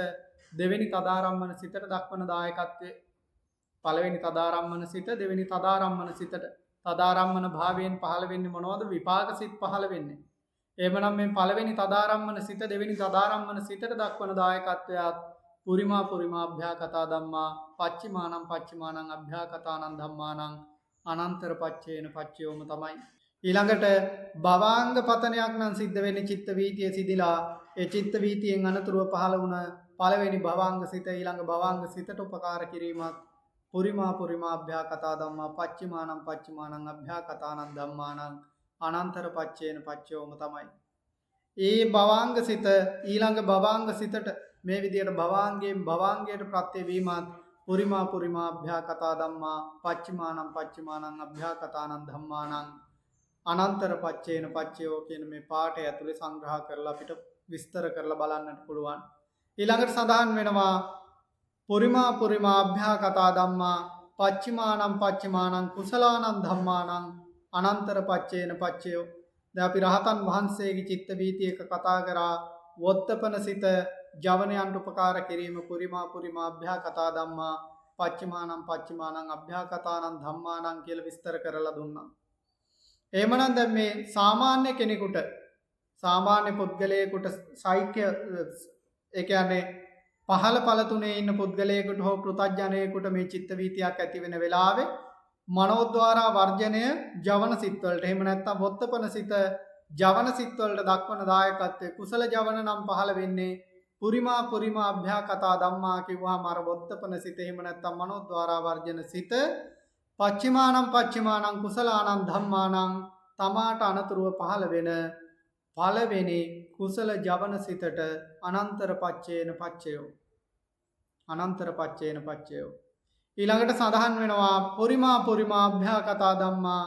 දෙවෙනි තදාරම්මන සිතට දක්වන දායකත්වය. පළවෙනි තදාරම්මන සිත දෙවෙනි තදාරම්මන සිතට තදාරම්මන භාවයෙන් පහළ වෙන්නේ මොනවද? විපාක සිත් පහළ වෙන්නේ. එහෙමනම් මේ පළවෙනි තදාරම්මන සිත දෙවෙනි තදාරම්මන සිතට දක්වන දායකත්වයක් පුරිමා පුරිමා අභ්‍යාකතා ධම්මා පච්චිමානං පච්චිමානං අභ්‍යාකතානං ධම්මානං අනන්තර පච්චේන පච්චයෝම තමයි. ඊළඟට භවාංග පතනයක් නම් සිද්ධ වෙන්නේ චිත්ත වීතිය සිදිලා ඒ චිත්ත වීතියෙන් අනතුරුව පහළ වුණ පළවෙනි භවාංග සිත ඊළඟ භවාංග සිතට උපකාර කිරීමත් පුරිමා පුරිමා අභ්‍යාකතා ධම්මා පච්චිමානං පච්චිමානං අභ්‍යාකතානං ධම්මානං අනන්තර පච්චේන පච්චයෝම තමයි. ඒ භවාංග සිත ඊළඟ භවාංග සිතට මේ විදියට භවාංගයෙන් භවාංගයට ප්‍රත්‍ය වීමත් පුරිමා පුරිමා අභ්‍යාකතා ධම්මා පච්චිමානං පච්චිමානං අභ්‍යාකතානං ධම්මානං අනන්තර පච්චේන පච්චයෝ කියන මේ පාඩය ඇතුලේ සංග්‍රහ කරලා අපිට විස්තර කරලා බලන්නට පුළුවන්. ඊළඟට සඳහන් වෙනවා පුරිමා පුරිමා අභ්‍යාකතා ධම්මා පච්චිමානං පච්චිමානං කුසලානං ධම්මානං අනන්තර පච්චේන පච්චයෝ. දැන් අපි රහතන් වහන්සේගේ චිත්ත වීතියක කතා කරා වොත්තපන සිත ජවනයන්ට උපකාර කිරීම පුරිමා පුරිමා අභ්‍යාකතා ධම්මා පච්චිමානං පච්චිමානං අභ්‍යාකතානං ධම්මානං කියලා විස්තර කරලා දුන්නා. එහෙමනම් දැන් මේ සාමාන්‍ය කෙනෙකුට සාමාන්‍ය පුද්ගලයෙකුට සෛක්‍ය ඒ කියන්නේ පහළ පළතුනේ ඉන්න පුද්ගලයෙකුට හෝ පෘථග්ජනයෙකුට මේ චිත්ත වීතියක් ඇති වෙන වෙලාවේ මනෝද්වාරා වර්ජනය ජවන සිත්වලට එහෙම නැත්නම් වොත්තපන සිත ජවන සිත්වලට දක්වන දායකත්වයේ කුසල ජවන නම් පහළ වෙන්නේ පුරිමා පුරිමා අභ්‍යාකතා ධම්මා කිව්වහම අර වොත්තපන සිත එහෙම නැත්නම් මනෝද්වාරා වර්ජන සිත පච්චිමානං පච්චිමානං කුසලානං ධම්මානං තමාට අනතුරුව පහළ වෙන පළවෙනි කුසල ජවන සිතට අනන්තර පච්චේන පච්චයෝ අනන්තර පච්චේන පච්චයෝ. ඊළඟට සඳහන් වෙනවා පුරිමා පුරිමා අභ්‍යාකතා ධම්මා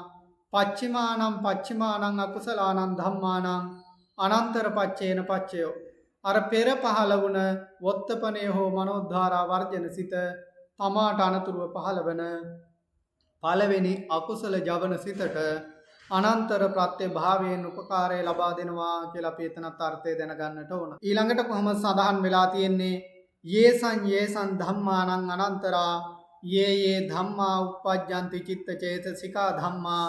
පච්චිමානං පච්චිමානං අකුසලානං ධම්මානං අනන්තර පච්චේන පච්චයෝ. අර පෙර පහළ වුණ වොත්තපනේ හෝ මනෝද්වාරා වර්ජන සිත තමාට අනතුරුව පහළ වන පළවෙනි අකුසල ජවන සිතට අනන්තර ප්‍රත්‍ය භාවයෙන් උපකාරය ලබා දෙනවා කියලා අපි එතනත් අර්ථය දැනගන්නට ඕන. ඊළඟට කොහොමද සඳහන් වෙලා තියෙන්නේ යේසං ධම්මානං අනන්තරා යේ ධම්මා uppajjanti චිත්ත චේතසිකා ධම්මා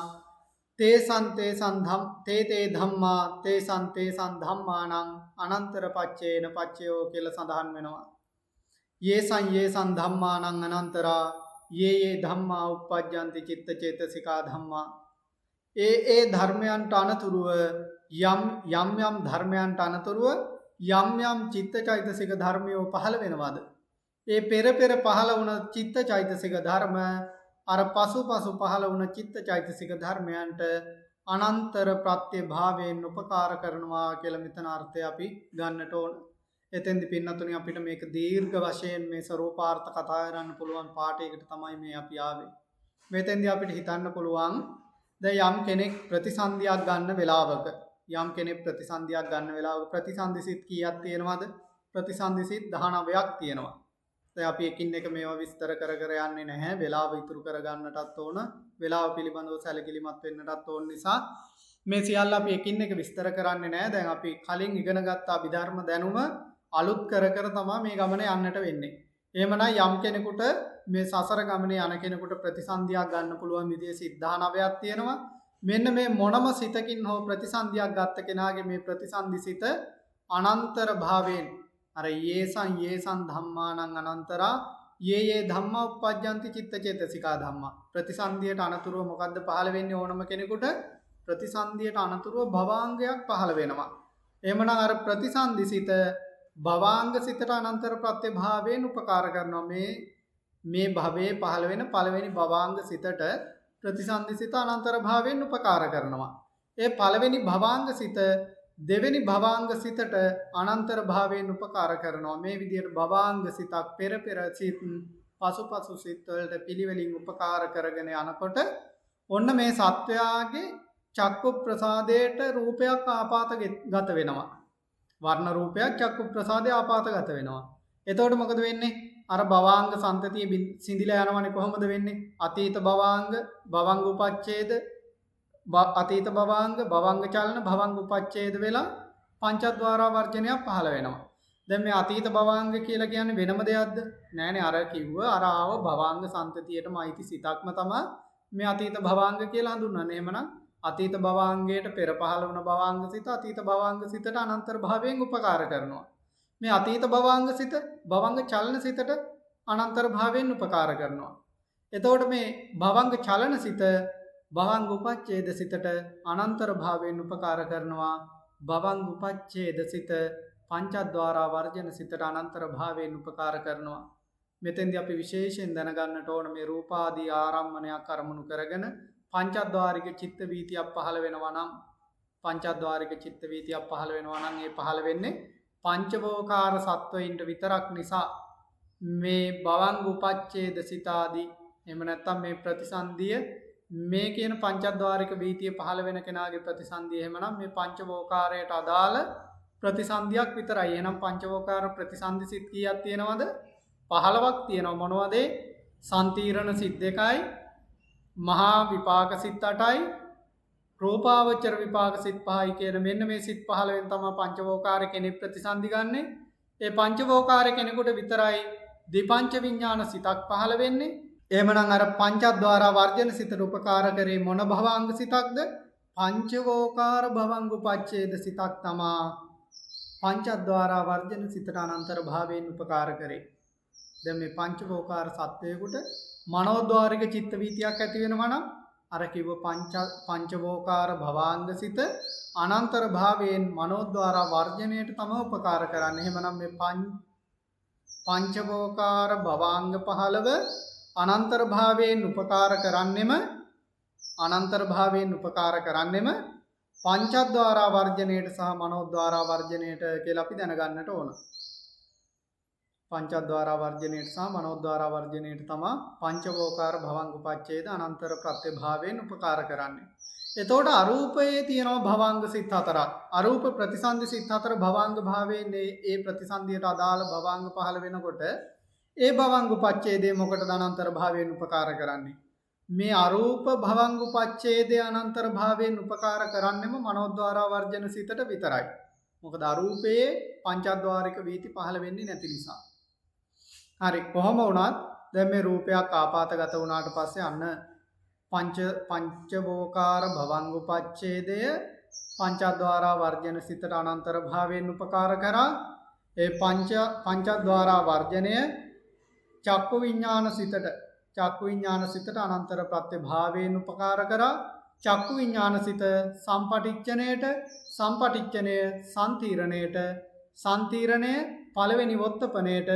තේසං තේ ධම්මා තේසං ධම්මානං අනන්තර පච්චේන පච්චයෝ කියලා සඳහන් වෙනවා. යේසං ධම්මානං අනන්තරා යේ ධම්මා uppajjanti චිත්ත චේතසිකා ධම්මා ඒ ධර්මයන්ට අනතුරුව යම් ධර්මයන්ට අනතුරුව යම් චිත්තචෛතසික ධර්මයෝ පහළ වෙනවද? ඒ පෙර පහළ වුණ චිත්තචෛතසික ධර්ම අර පසු පහළ වුණ චිත්තචෛතසික ධර්මයන්ට අනන්තර ප්‍රත්‍ය භාවයෙන් උපකාර කරනවා කියලා මෙතන අර්ථය අපි ගන්නට ඕන. එතෙන්දි පින්නතුනි අපිට මේක දීර්ඝ වශයෙන් මේ ස්වරූපාර්ථ කතා කරන්න පුළුවන් පාඩයකට තමයි මේ අපි ආවේ. මෙතෙන්දි අපිට හිතන්න පුළුවන් දැන් යම් කෙනෙක් ප්‍රතිසන්දියක් ගන්න වෙලාවක ප්‍රතිසන්දිසිත කීයක් තියෙනවද? ප්‍රතිසන්දිසිත 19ක් තියෙනවා. දැන් අපි එකින් එක මේවා විස්තර කර යන්නේ නැහැ. වෙලාව ඉතුරු කර ගන්නටත් ඕන. වෙලාව පිළිබඳව සැලකිලිමත් වෙන්නටත් ඕන නිසා මේ සියල්ල අපි එකින් එක විස්තර කරන්නේ නැහැ. දැන් අපි කලින් ඉගෙනගත්ත අභිධර්ම දැනුම අලුත් කර තමයි මේ ගමන යන්නට වෙන්නේ. එහෙමනම් යම් කෙනෙකුට මේ සසර ගමනේ යන කෙනෙකුට ප්‍රතිසන්දියක් ගන්න පුළුවන් විදිහේ සිත් 19ක් තියෙනවා. මෙන්න මේ මොනම සිතකින් හෝ ප්‍රතිසන්දියක් ගත්ත කෙනාගේ මේ ප්‍රතිසන්දි සිත අනන්තර භාවයෙන් අර යේසං ධම්මානං අනන්තරා යේ ධම්මා uppajjanti චිත්ත චේතසිකා ධම්මා. ප්‍රතිසන්දියට අනතුරුව මොකද්ද පහළ වෙන්නේ? ඕනම කෙනෙකුට ප්‍රතිසන්දියට අනතුරුව භවාංගයක් පහළ වෙනවා. එහෙමනම් අර ප්‍රතිසන්දි සිත භවාංග සිතට අනන්තර ප්‍රත්‍ය භාවයෙන් උපකාර කරනවා. මේ භවයේ පහළ වෙන පළවෙනි භවාංග සිතට ප්‍රතිසන්දි සිත අනන්තර භාවයෙන් උපකාර කරනවා. ඒ පළවෙනි භවාංග සිත දෙවෙනි භවාංග සිතට අනන්තර භාවයෙන් උපකාර කරනවා. මේ විදිහට භවාංග සිතක් පෙර පෙර සිත් පසුපසු සිත් වලට පිළිවෙලින් උපකාර කරගෙන යනකොට ඔන්න මේ සත්වයාගේ චක්කු ප්‍රසාදයට රූපයක් ආපాతගත වෙනවා. වර්ණ රූපයක් චක්කු ප්‍රසාදේ ආපాతගත වෙනවා. එතකොට මොකද වෙන්නේ? අර භවාංග සම්තතිය සිඳිලා යනවනේ. කොහොමද වෙන්නේ? අතීත භවාංග, භවංග උපච්ඡේද, අතීත භවාංග, භවංග චලන, භවංග උපච්ඡේද වෙලා පංචද්වාරා වර්ජනයක් පහළ වෙනවා. දැන් මේ අතීත භවාංග කියලා කියන්නේ වෙනම දෙයක්ද? නෑනේ. අර කිව්ව අර ආව භවාංග සම්තතියටම අයිති සිතක්ම තමයි මේ අතීත භවාංග කියලා හඳුන්වන්නේ. එහෙමනම් අතීත භවාංගයට පෙර පහළ වුණ භවාංග සිත අතීත භවාංග සිතට අනන්තර භාවයෙන් උපකාර කරනවා. මේ අතීත භවාංග සිත භවංග චලන සිතට අනන්තර භාවයෙන් උපකාර කරනවා. එතකොට මේ භවංග චලන සිත භවංග උපච්ඡේද සිතට අනන්තර භාවයෙන් උපකාර කරනවා. භවංග උපච්ඡේද සිත පංචද්වාරා වර්ජන සිතට අනන්තර භාවයෙන් උපකාර කරනවා. මෙතෙන්දී අපි විශේෂයෙන් දැනගන්නට ඕන මේ රූපාදී ආරම්මණයක් අරමුණු කරගෙන පංචද්වාරික චිත්ත වීතියක් පහළ වෙනවා නම් පංචද්වාරික චිත්ත වීතියක් පහළ වෙනවා නම් ඒ පහළ වෙන්නේ පංචවෝකාර සත්වයින්ට විතරක් නිසා මේ භවංග උපච්ඡේද සිතාදී එහෙම නැත්නම් මේ ප්‍රතිසන්දිය මේ කියන පංචද්වාරික වීතිය පහළ වෙන කෙනාගේ ප්‍රතිසන්දිය එහෙමනම් මේ පංචවෝකාරයට අදාළ ප්‍රතිසන්දියක් විතරයි. එහෙනම් පංචවෝකාර ප්‍රතිසන්දි සිත් කීයක් තියෙනවද? 15ක් තියෙනවා. මොනවද? සම්තිරණ සිත් 2යි, මහා විපාක සිත් 8යි, රූපාවචර විපාක සිත් 5යි කියන මෙන්න මේ සිත් 15න් තමයි පංචවෝකාර කෙනෙක් ප්‍රතිසන්දි ගන්නෙ. ඒ පංචවෝකාර කෙනෙකුට විතරයි දීපංච විඥාන සිතක් පහළ වෙන්නේ. එහෙමනම් අර පංචද්වාරා වර්ජන සිතට උපකාර කරේ මොන භවාංග සිතක්ද? පංචවෝකාර භවංග උපච්ඡේද සිතක් තමා පංචද්වාරා වර්ජන සිතට අනන්තර භාවයෙන් උපකාර කරේ. දැන් මේ පංචවෝකාර සත්වයකට මනෝද්වාරික චිත්ත වීතියක් ඇති වෙනවා නම් අර කිව්ව පංචවෝකාර භවාංග සිත අනන්තර භාවයෙන් මනෝද්වාරා වර්ජනයට තමයි උපකාර කරන්නේ. එහෙමනම් මේ පංචවෝකාර භවාංග 15 අනන්තර භාවයෙන් උපකාර කරන්නෙම පංචද්වාරා වර්ජනයට සහ මනෝද්වාරා වර්ජනයට කියලා අපි දැනගන්නට ඕන. පංචද්වාරා වර්ජනයට සහ මනෝද්වාරා වර්ජනයට තමයි පංචවෝකාර භවංග උපච්ඡේද අනන්තර ප්‍රත්‍යභාවයෙන් උපකාර කරන්නේ. එතකොට අරූපයේ තියෙනවා භවංග සිත් 4ක්. අරූප ප්‍රතිසන්දි සිත් 4 භවංග භාවයෙන් ඒ ප්‍රතිසන්දියට අදාළ භවංග පහළ වෙනකොට ඒ භවංග උපච්ඡේදය මොකටද අනන්තර භාවයෙන් උපකාර කරන්නේ? මේ අරූප භවංග උපච්ඡේදය අනන්තර භාවයෙන් උපකාර කරන්නෙම මනෝද්වාරා වර්ජන සිතට විතරයි. මොකද අරූපයේ පංචද්වාරික වීති පහළ වෙන්නේ නැති නිසා. හරි, කොහොම වුණත් දැන් මේ රූපයක් ආපాతගත වුණාට පස්සේ අන්න පංචවෝකාර භවංග උපච්ඡේදය පංචද්වාරා වර්ජන සිතට අනන්තර භාවයෙන් උපකාර කරා. ඒ පංචද්වාරා වර්ජනය චක්කු විඥාන සිතට අනන්තර ප්‍රත්‍යභාවයෙන් උපකාර කරා. චක්කු විඥාන සිත සම්පටිච්ඡනයට, සම්පටිච්ඡනය සම්තිරණයට, සම්තිරණය පළවෙනි වොත්තපනයට,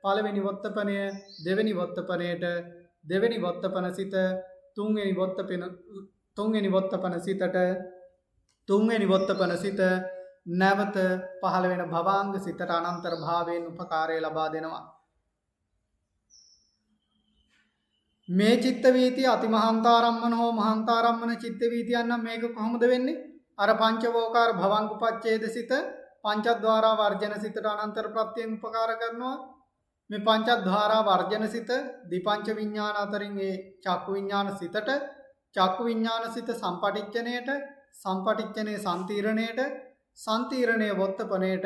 පළවෙනි වොත්තපනය දෙවෙනි වොත්තපනයට, දෙවෙනි වොත්තපන සිත තුන්වෙනි වොත්තපන සිතට, තුන්වෙනි වොත්තපන සිත නැවත පහළ වෙන භවාංග සිතට අනන්තර භාවයෙන් උපකාරය ලබා දෙනවා. මේ චිත්ත වීතිය අතිමහන්තාරම්මන හෝ මහන්තාරම්මන චිත්ත වීතියක් නම් මේක කොහොමද වෙන්නේ? අර පංචවෝකාර භවංග උපච්ඡේද සිත පංචද්වාරා වර්ජන සිතට අනන්තර ප්‍රත්‍යයෙන් උපකාර කරනවා. මේ පංචද්වාරා වර්ජන සිත දීපංච විඥාන අතරින් ඒ චක්කු විඥාන සිතට, චක්කු විඥාන සිත සම්පටිච්ඡනයට, සම්පටිච්ඡනයේ සම්තිරණයට, සම්තිරණයේ වොත්තපනයට,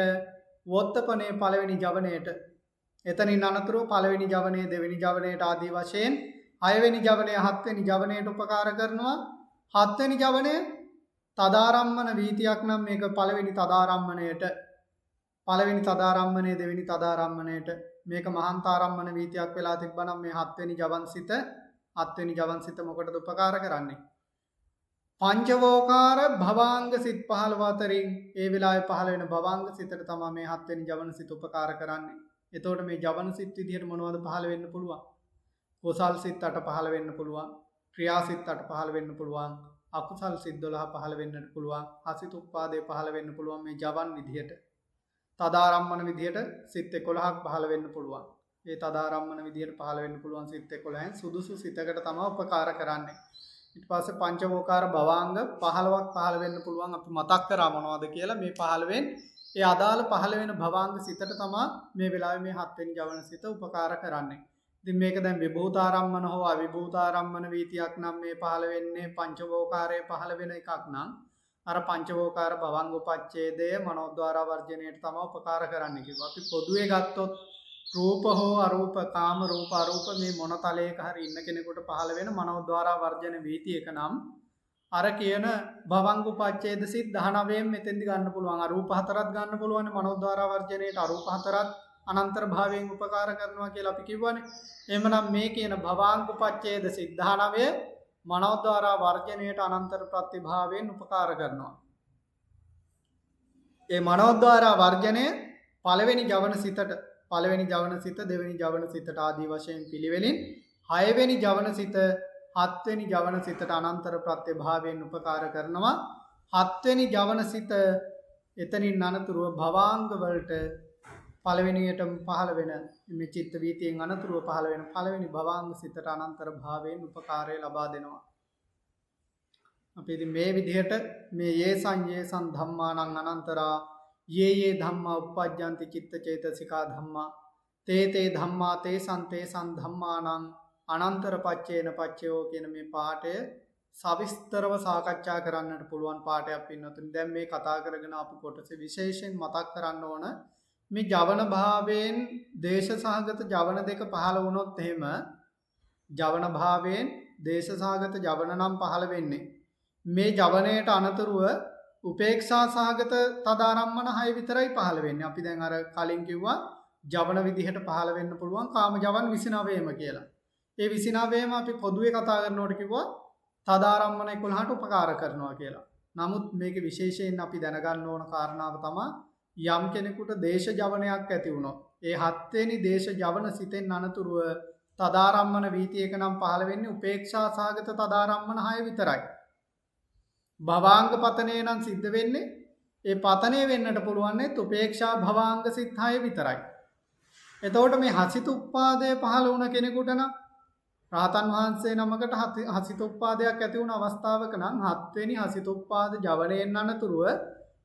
වොත්තපනයේ පළවෙනි ජවනයට, එතනින් අනතුරුව පළවෙනි ජවනයේ දෙවෙනි ජවනයට ආදී වශයෙන් 6 වෙනි ජවනය 7 වෙනි ජවනයට උපකාර කරනවා. 7 වෙනි ජවනය තදාරම්මන වීතියක් නම් මේක පළවෙනි තදාරම්මණයට, පළවෙනි තදාරම්මණය දෙවෙනි තදාරම්මණයට, මේක මහන්තාරම්මන වීතියක් වෙලා තිබ්බනම් මේ 7 වෙනි ජවන් සිත මොකටද උපකාර කරන්නේ? පංචවෝකාර භවාංග සිත් 15 අතරින් ඒ වෙලාවේ පහළ වෙන භවාංග සිතට තමයි මේ 7 වෙනි ජවන සිත උපකාර කරන්නේ. එතකොට මේ ජවන සිත් විදිහට මොනවද පහළ වෙන්න පුළුවන්? කුසල් සිත් 8 පහළ වෙන්න පුළුවන්, ක්‍රියා සිත් 8 පහළ වෙන්න පුළුවන්, අකුසල් සිත් 12 පහළ වෙන්නට පුළුවන්. හසිතුප්පාදේ පහළ වෙන්න පුළුවන් මේ ජවන් විදියට. තදාරම්මන විදියට සිත් 11ක් පහළ වෙන්න පුළුවන්. ඒ තදාරම්මන විදියට පහළ වෙන්න පුළුවන් සිත් 11න් සුදුසු සිතකට තමයි උපකාර කරන්නේ. ඊට පස්සේ පංචවෝකාර භවාංග 15ක් පහළ වෙන්න පුළුවන්. අපි මතක් කරා මොනවද කියලා මේ 15න් ඒ අදාළ පහළ වෙන භවාංග සිතට තමයි මේ වෙලාවේ මේ 7 වෙනි ජවන සිත උපකාර කරන්නේ. ඉතින් මේක දැන් විභූතාරම්මන හෝ අවිභූතාරම්මන වීතියක් නම් මේ පහළ වෙන්නේ පංචවෝකාරයේ පහළ වෙන එකක් නම් අර පංචවෝකාර භවංග උපච්ඡේදය මනෝද්වාර වර්ජණයට තමයි උපකාර කරන්නේ කිව්වා. අපි පොදුවේ ගත්තොත් රූප හෝ අරූප කාම රූප අරූප මේ මොන තලයක හරි ඉන්න කෙනෙකුට පහළ වෙන මනෝද්වාර වර්ජන වීතියක නම් අර කියන භවංග උපච්ඡේද සිත් 19න් මෙතෙන්දි ගන්න පුළුවන්. අරූප හතරක් ගන්න පුළුවන් මනෝද්වාර වර්ජණයට අරූප හතරක් අනන්තර භාවයෙන් උපකාර කරනවා කියලා අපි කිව්වනේ. එහෙමනම් මේ කියන භවාංග උපච්ඡේද සිත් 19 මනෝද්වාර වර්ජණයට අනන්තර ප්‍රතිභාවයෙන් උපකාර කරනවා. ඒ මනෝද්වාර වර්ජණය පළවෙනි ජවන සිතට පළවෙනි ජවන සිත දෙවෙනි ජවන සිතට ආදී වශයෙන් පිළිවෙලින් 6 වෙනි ජවන සිත 7 වෙනි ජවන සිතට අනන්තර ප්‍රතිභාවයෙන් උපකාර කරනවා. 7 වෙනි ජවන සිත එතනින් අනතුරුව භවාංග වලට පළවෙනියටම පහළ වෙන මේ චිත්ත වීතියෙන් අනතුරුව පහළ වෙන පළවෙනි භවාංග සිතට අනන්තර භාවයෙන් උපකාරය ලබා දෙනවා. අපි ඉතින් මේ විදිහට මේ යේසං ධම්මානං අනන්තරා යේ ධම්මා uppajjanti චිත්ත චේතසිකා ධම්මා තේ ධම්මා තේසං ධම්මානං අනන්තර පච්චේන පච්චයෝ කියන මේ පාඩය සවිස්තරව සාකච්ඡා කරන්නට පුළුවන් පාඩයක් පින්නතුනි. දැන් මේ කතා කරගෙන ආපු කොටස විශේෂයෙන් මතක් කරන්න ඕන මේ ජවන භාවයෙන් දේශ සහගත ජවන දෙක පහළ වුණොත් එහෙම ජවන භාවයෙන් දේශ සහගත ජවන නම් පහළ වෙන්නේ මේ ජවනයට අනතුරුව උපේක්ෂා සහගත තදාරම්මන 6 විතරයි පහළ වෙන්නේ. අපි දැන් අර කලින් කිව්වා ජවන විදිහට පහළ වෙන්න පුළුවන් කාම ජවන් 29ම කියලා. ඒ 29ම අපි පොදුවේ කතා කරනකොට කිව්වා තදාරම්මන 11ට උපකාර කරනවා කියලා. නමුත් මේක විශේෂයෙන් අපි දැනගන්න ඕන කාරණාව තමයි යම් කෙනෙකුට දේශ ජවනයක් ඇති වුණොත් ඒ 7 වෙනි දේශ ජවන සිතෙන් අනතුරුව තදාරම්මන වීතියක නම් පහළ වෙන්නේ උපේක්ෂා සහගත තදාරම්මන 6 විතරයි. භවාංග පතනය නම් සිද්ධ වෙන්නේ ඒ පතනය වෙන්නට පුළුවන්නේ උපේක්ෂා භවාංග සිත් 6 විතරයි. එතකොට මේ හසිතුප්පාදය පහළ වුණ කෙනෙකුට නම් රාතන් වහන්සේ නමකට හසිතුප්පාදයක් ඇති වුණ අවස්ථාවක නම් 7 වෙනි හසිතුප්පාද ජවනයෙන් අනතුරුව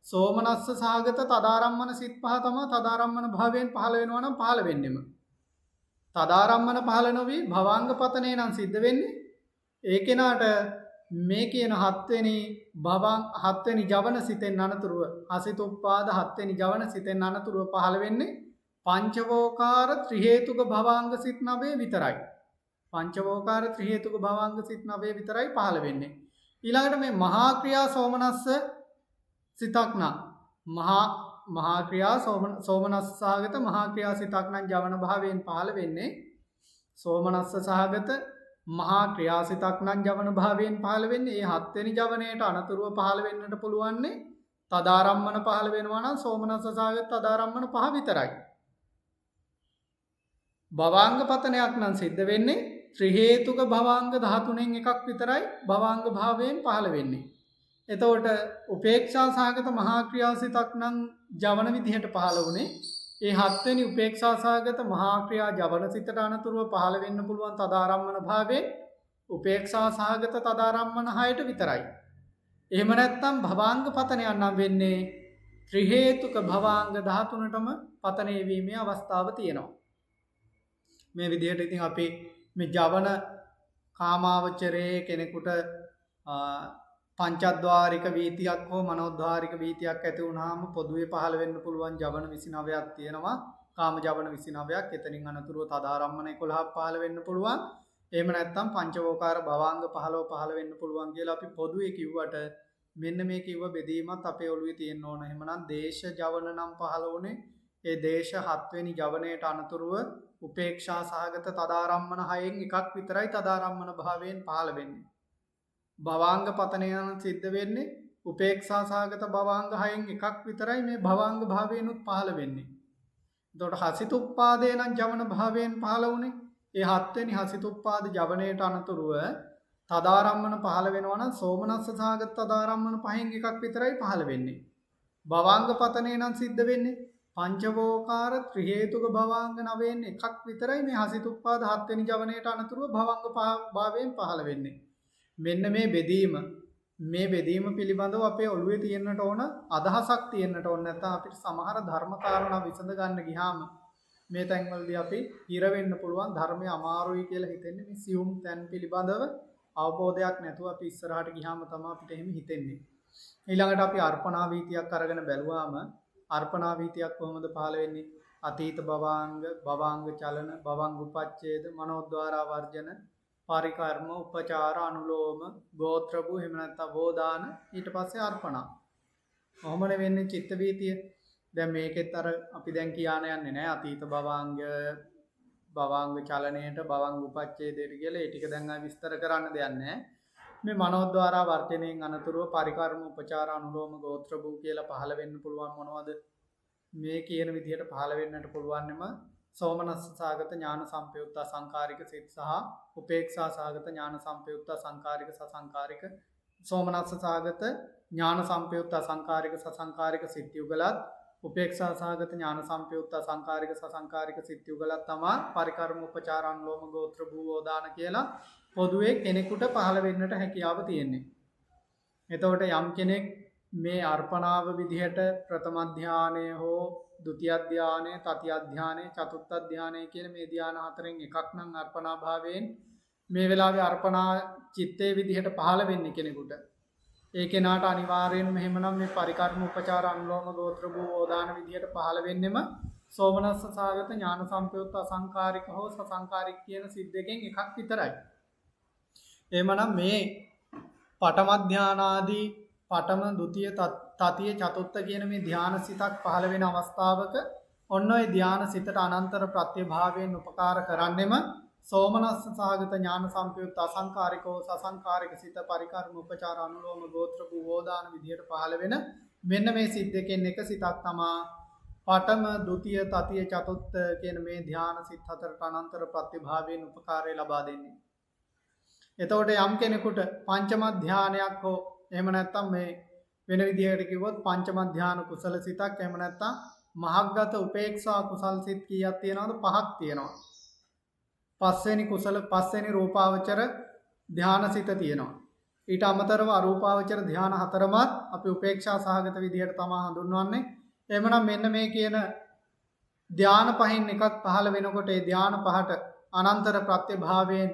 සෝමනස්ස සහගත තදාරම්මන සිත් 5 තමයි තදාරම්මන භාවයෙන් පහළ වෙනවා නම් පහළ වෙන්නෙම. තදාරම්මන පහළ නොවි භවාංග පතනය නම් සිද්ධ වෙන්නේ ඒ කෙනාට මේ කියන 7 වෙනි ජවන සිතෙන් අනතුරුව හසිතුප්පාද 7 වෙනි ජවන සිතෙන් අනතුරුව පහළ වෙන්නේ පංචවෝකාර ත්‍රි හේතුක භවාංග සිත් 9 විතරයි. පංචවෝකාර ත්‍රි හේතුක භවාංග සිත් 9 විතරයි පහළ වෙන්නේ. ඊළඟට මේ මහා ක්‍රියා සෝමනස්ස සිතක් නම් මහා ක්‍රියා සෝමනස්ස සහගත මහා ක්‍රියා සිතක් නම් ජවන භාවයෙන් පහළ වෙන්නේ සෝමනස්ස සහගත මහා ක්‍රියා සිතක් නම් ජවන භාවයෙන් පහළ වෙන්නේ ඒ 7 වෙනි ජවනයේට අනතුරුව පහළ වෙන්නට පුළුවන්නේ තදාරම්මන පහළ වෙනවා නම් සෝමනස්ස සහගත තදාරම්මන 5 විතරයි. භවාංග පතනයක් නම් සිද්ධ වෙන්නේ ත්‍රි හේතුක භවාංග 13න් එකක් විතරයි භවාංග භාවයෙන් පහළ වෙන්නේ. එතකොට උපේක්ෂා සහගත මහා ක්‍රියාසිතක් නම් ජවන විදිහට පහළ වුණේ ඒ 7 වෙනි උපේක්ෂා සහගත මහා ක්‍රියා ජවන සිතට අනතුරුව පහළ වෙන්න පුළුවන් තදාරම්මන භාවයෙන් උපේක්ෂා සහගත තදාරම්මන 6ට විතරයි. එහෙම නැත්නම් භවාංග පතනයක් නම් වෙන්නේ ත්‍රි හේතුක භවාංග 13ටම පතනය වීමේ අවස්ථාව තියෙනවා. මේ විදිහට ඉතින් අපි මේ ජවන කාමාවචරයේ කෙනෙකුට පංචද්වාරික වීතියක් හෝ මනෝද්වාරික වීතියක් ඇති වුණාම පොදුවේ පහළ වෙන්න පුළුවන් ජවන 29ක් තියෙනවා. කාම ජවන 29ක්. එතනින් අනතුරුව තදාරම්මන 11ක් පහළ වෙන්න පුළුවන්. එහෙම නැත්නම් පංචවෝකාර භවාංග 15 පහළ වෙන්න පුළුවන් කියලා අපි පොදුවේ කිව්වට මෙන්න මේ කිව්ව බෙදීමත් අපේ ඔළුවේ තියෙන්න ඕන. එහෙමනම් දේශ ජවන නම් පහළ වුණේ ඒ දේශ 7 වෙනි ජවනයේට අනතුරුව උපේක්ෂා සහගත තදාරම්මන 6න් එකක් විතරයි තදාරම්මන භාවයෙන් පහළ වෙන්නේ. භවාංග පතනය සිද්ධ වෙන්නේ උපේක්ෂා සහගත භවාංග 6න් එකක් විතරයි මේ භවාංග භාවයෙන්ුත් පහළ වෙන්නේ. එතකොට හසිතුප්පාදේ නම් ජවන භාවයෙන් පහළ වුණේ ඒ 7 වෙනි හසිතුප්පාද ජවනයේට අනතුරුව තදාරම්මන පහළ වෙනවා නම් සෝමනස්ස සහගත තදාරම්මන පහෙන් එකක් විතරයි පහළ වෙන්නේ. භවංග පතනේ නම් සිද්ධ වෙන්නේ පංචවෝකාර ත්‍රි හේතුක භවංග නවයෙන් එකක් විතරයි මේ හසිතුප්පාද 7 වෙනි ජවනයේට අනතුරුව භවංග භාවයෙන් පහළ වෙන්නේ. මෙන්න මේ බෙදීම පිළිබඳව අපේ ඔළුවේ තියෙන්නට ඕන අදහසක් තියෙන්නට ඕන. නැත්නම් අපිට සමහර ධර්ම කාරණා විසඳ ගන්න ගියාම මේ තැන්වලදී අපි ඉර වෙන්න පුළුවන් ධර්මය අමාරුයි කියලා හිතෙන්නේ මේ සියුම් තැන් පිළිබඳව අවබෝධයක් නැතුව අපි ඉස්සරහට ගියාම තමයි අපිට එහෙම හිතෙන්නේ. ඊළඟට අපි අර්පණා වීතියක් අරගෙන බැලුවාම අර්පණා වීතියක් කොහොමද පහළ වෙන්නේ? අතීත භවාංග චලන, භවංග උපච්ඡේද, මනෝද්වාරා වර්ජන, පරිකර්ම, උපචාර, අනුලෝම, ගෝත්‍රභු, එහෙම නැත්නම් වෝදාන, ඊට පස්සේ අර්පණා. කොහොමද වෙන්නේ චිත්ත වීතිය? දැන් මේකෙත් අර අපි දැන් කියාන යන්නේ නැහැ අතීත භවාංග චලනයේට භවංග උපච්ඡේදයට කියලා ඒ ටික දැන් ආයි විස්තර කරන්න දෙයක් නැහැ. මේ මනෝද්වාරා වර්ජණයෙන් අනතුරුව පරිකර්ම, උපචාර, අනුලෝම, ගෝත්‍රභූ කියලා පහළ වෙන්න පුළුවන් මොනවද? මේ කියන විදිහට පහළ වෙන්නට පුළුවන්නෙම සෝමනස්ස සාගත ඥාන සම්පයුක්ත සංකාරික සිත් සහ උපේක්ෂා සාගත ඥාන සම්පයුක්ත සංකාරික සසංකාරික සෝමනස්ස සාගත ඥාන සම්පයුක්ත සංකාරික සසංකාරික සිත් යුගලත් උපේක්ෂා සාගත ඥාන සම්පයුක්ත සංකාරික සසංකාරික සිත් යුගලත් තමයි පරිකර්ම උපචාර අනුලෝම ගෝත්‍ර භූවෝදාන කියලා පොදුවේ කෙනෙකුට පහළ වෙන්නට හැකියාව තියෙන්නේ. එතකොට යම් කෙනෙක් මේ අර්පණාව විදිහට ප්‍රථම ධානය හෝ ဒုတိ ය ධානය, තතිය ධානය, චතුර්ථ ධානය කියන මේ ධාන හතරෙන් එකක් නම් අර්පණා භාවයෙන් මේ වෙලාවේ අර්පණා චිත්තේ විදිහට පහළ වෙන්නේ කෙනෙකුට. ඒ කෙනාට අනිවාර්යෙන්ම එහෙමනම් මේ පරිකර්ම උපචාර අනුලෝම ගෝත්‍ර භූවෝදාන විදිහට පහළ වෙන්නෙම සෝමනස්ස සාගත ඥාන සම්පයුක්ත අසංකාරික හෝ සසංකාරික කියන සිත් දෙකෙන් එකක් විතරයි. එහෙමනම් මේ පඨම ධානාදී පඨම, ဒုတိ ය, තතිය, චතුර්ථ කියන මේ ධාන සිතක් පහළ වෙන අවස්ථාවක ඔන්න ඔය ධාන සිතට අනන්තර ප්‍රත්‍යභාවයෙන් උපකාර කරන්නෙම සෝමනස්ස සහගත ඥාන සම්පයුක්ත අසංකාරිකෝ සසංකාරික සිත පරිකර්ම උපචාර අනුලෝම ගෝත්‍ර භූවෝදාන විදියට පහළ වෙන මෙන්න මේ සිත් දෙකෙන් එක සිතක් තමා පඨම, ဒုတိ ය, තතිය, චතුර්ථ කියන මේ ධාන සිත් හතරට අනන්තර ප්‍රත්‍යභාවයෙන් උපකාරය ලබා දෙන්නේ. එතකොට යම් කෙනෙකුට පංචම ධානයක් හෝ එහෙම නැත්නම් මේ වෙන විදිහකට කිව්වොත් පංචම ධාන කුසල සිතක් එහෙම නැත්නම් මහග්ගත උපේක්ෂා කුසල් සිත් කීයක් තියෙනවද? 5ක් තියෙනවා. පස්වෙනි රූපාවචර ධාන සිත තියෙනවා. ඊට අමතරව අරූපාවචර ධාන හතරමත් අපි උපේක්ෂා සහගත විදිහට තමයි හඳුන්වන්නේ. එහෙමනම් මෙන්න මේ කියන ධාන පහෙන් එකක් පහළ වෙනකොට ඒ ධාන පහට අනන්තර ප්‍රත්‍යභාවයෙන්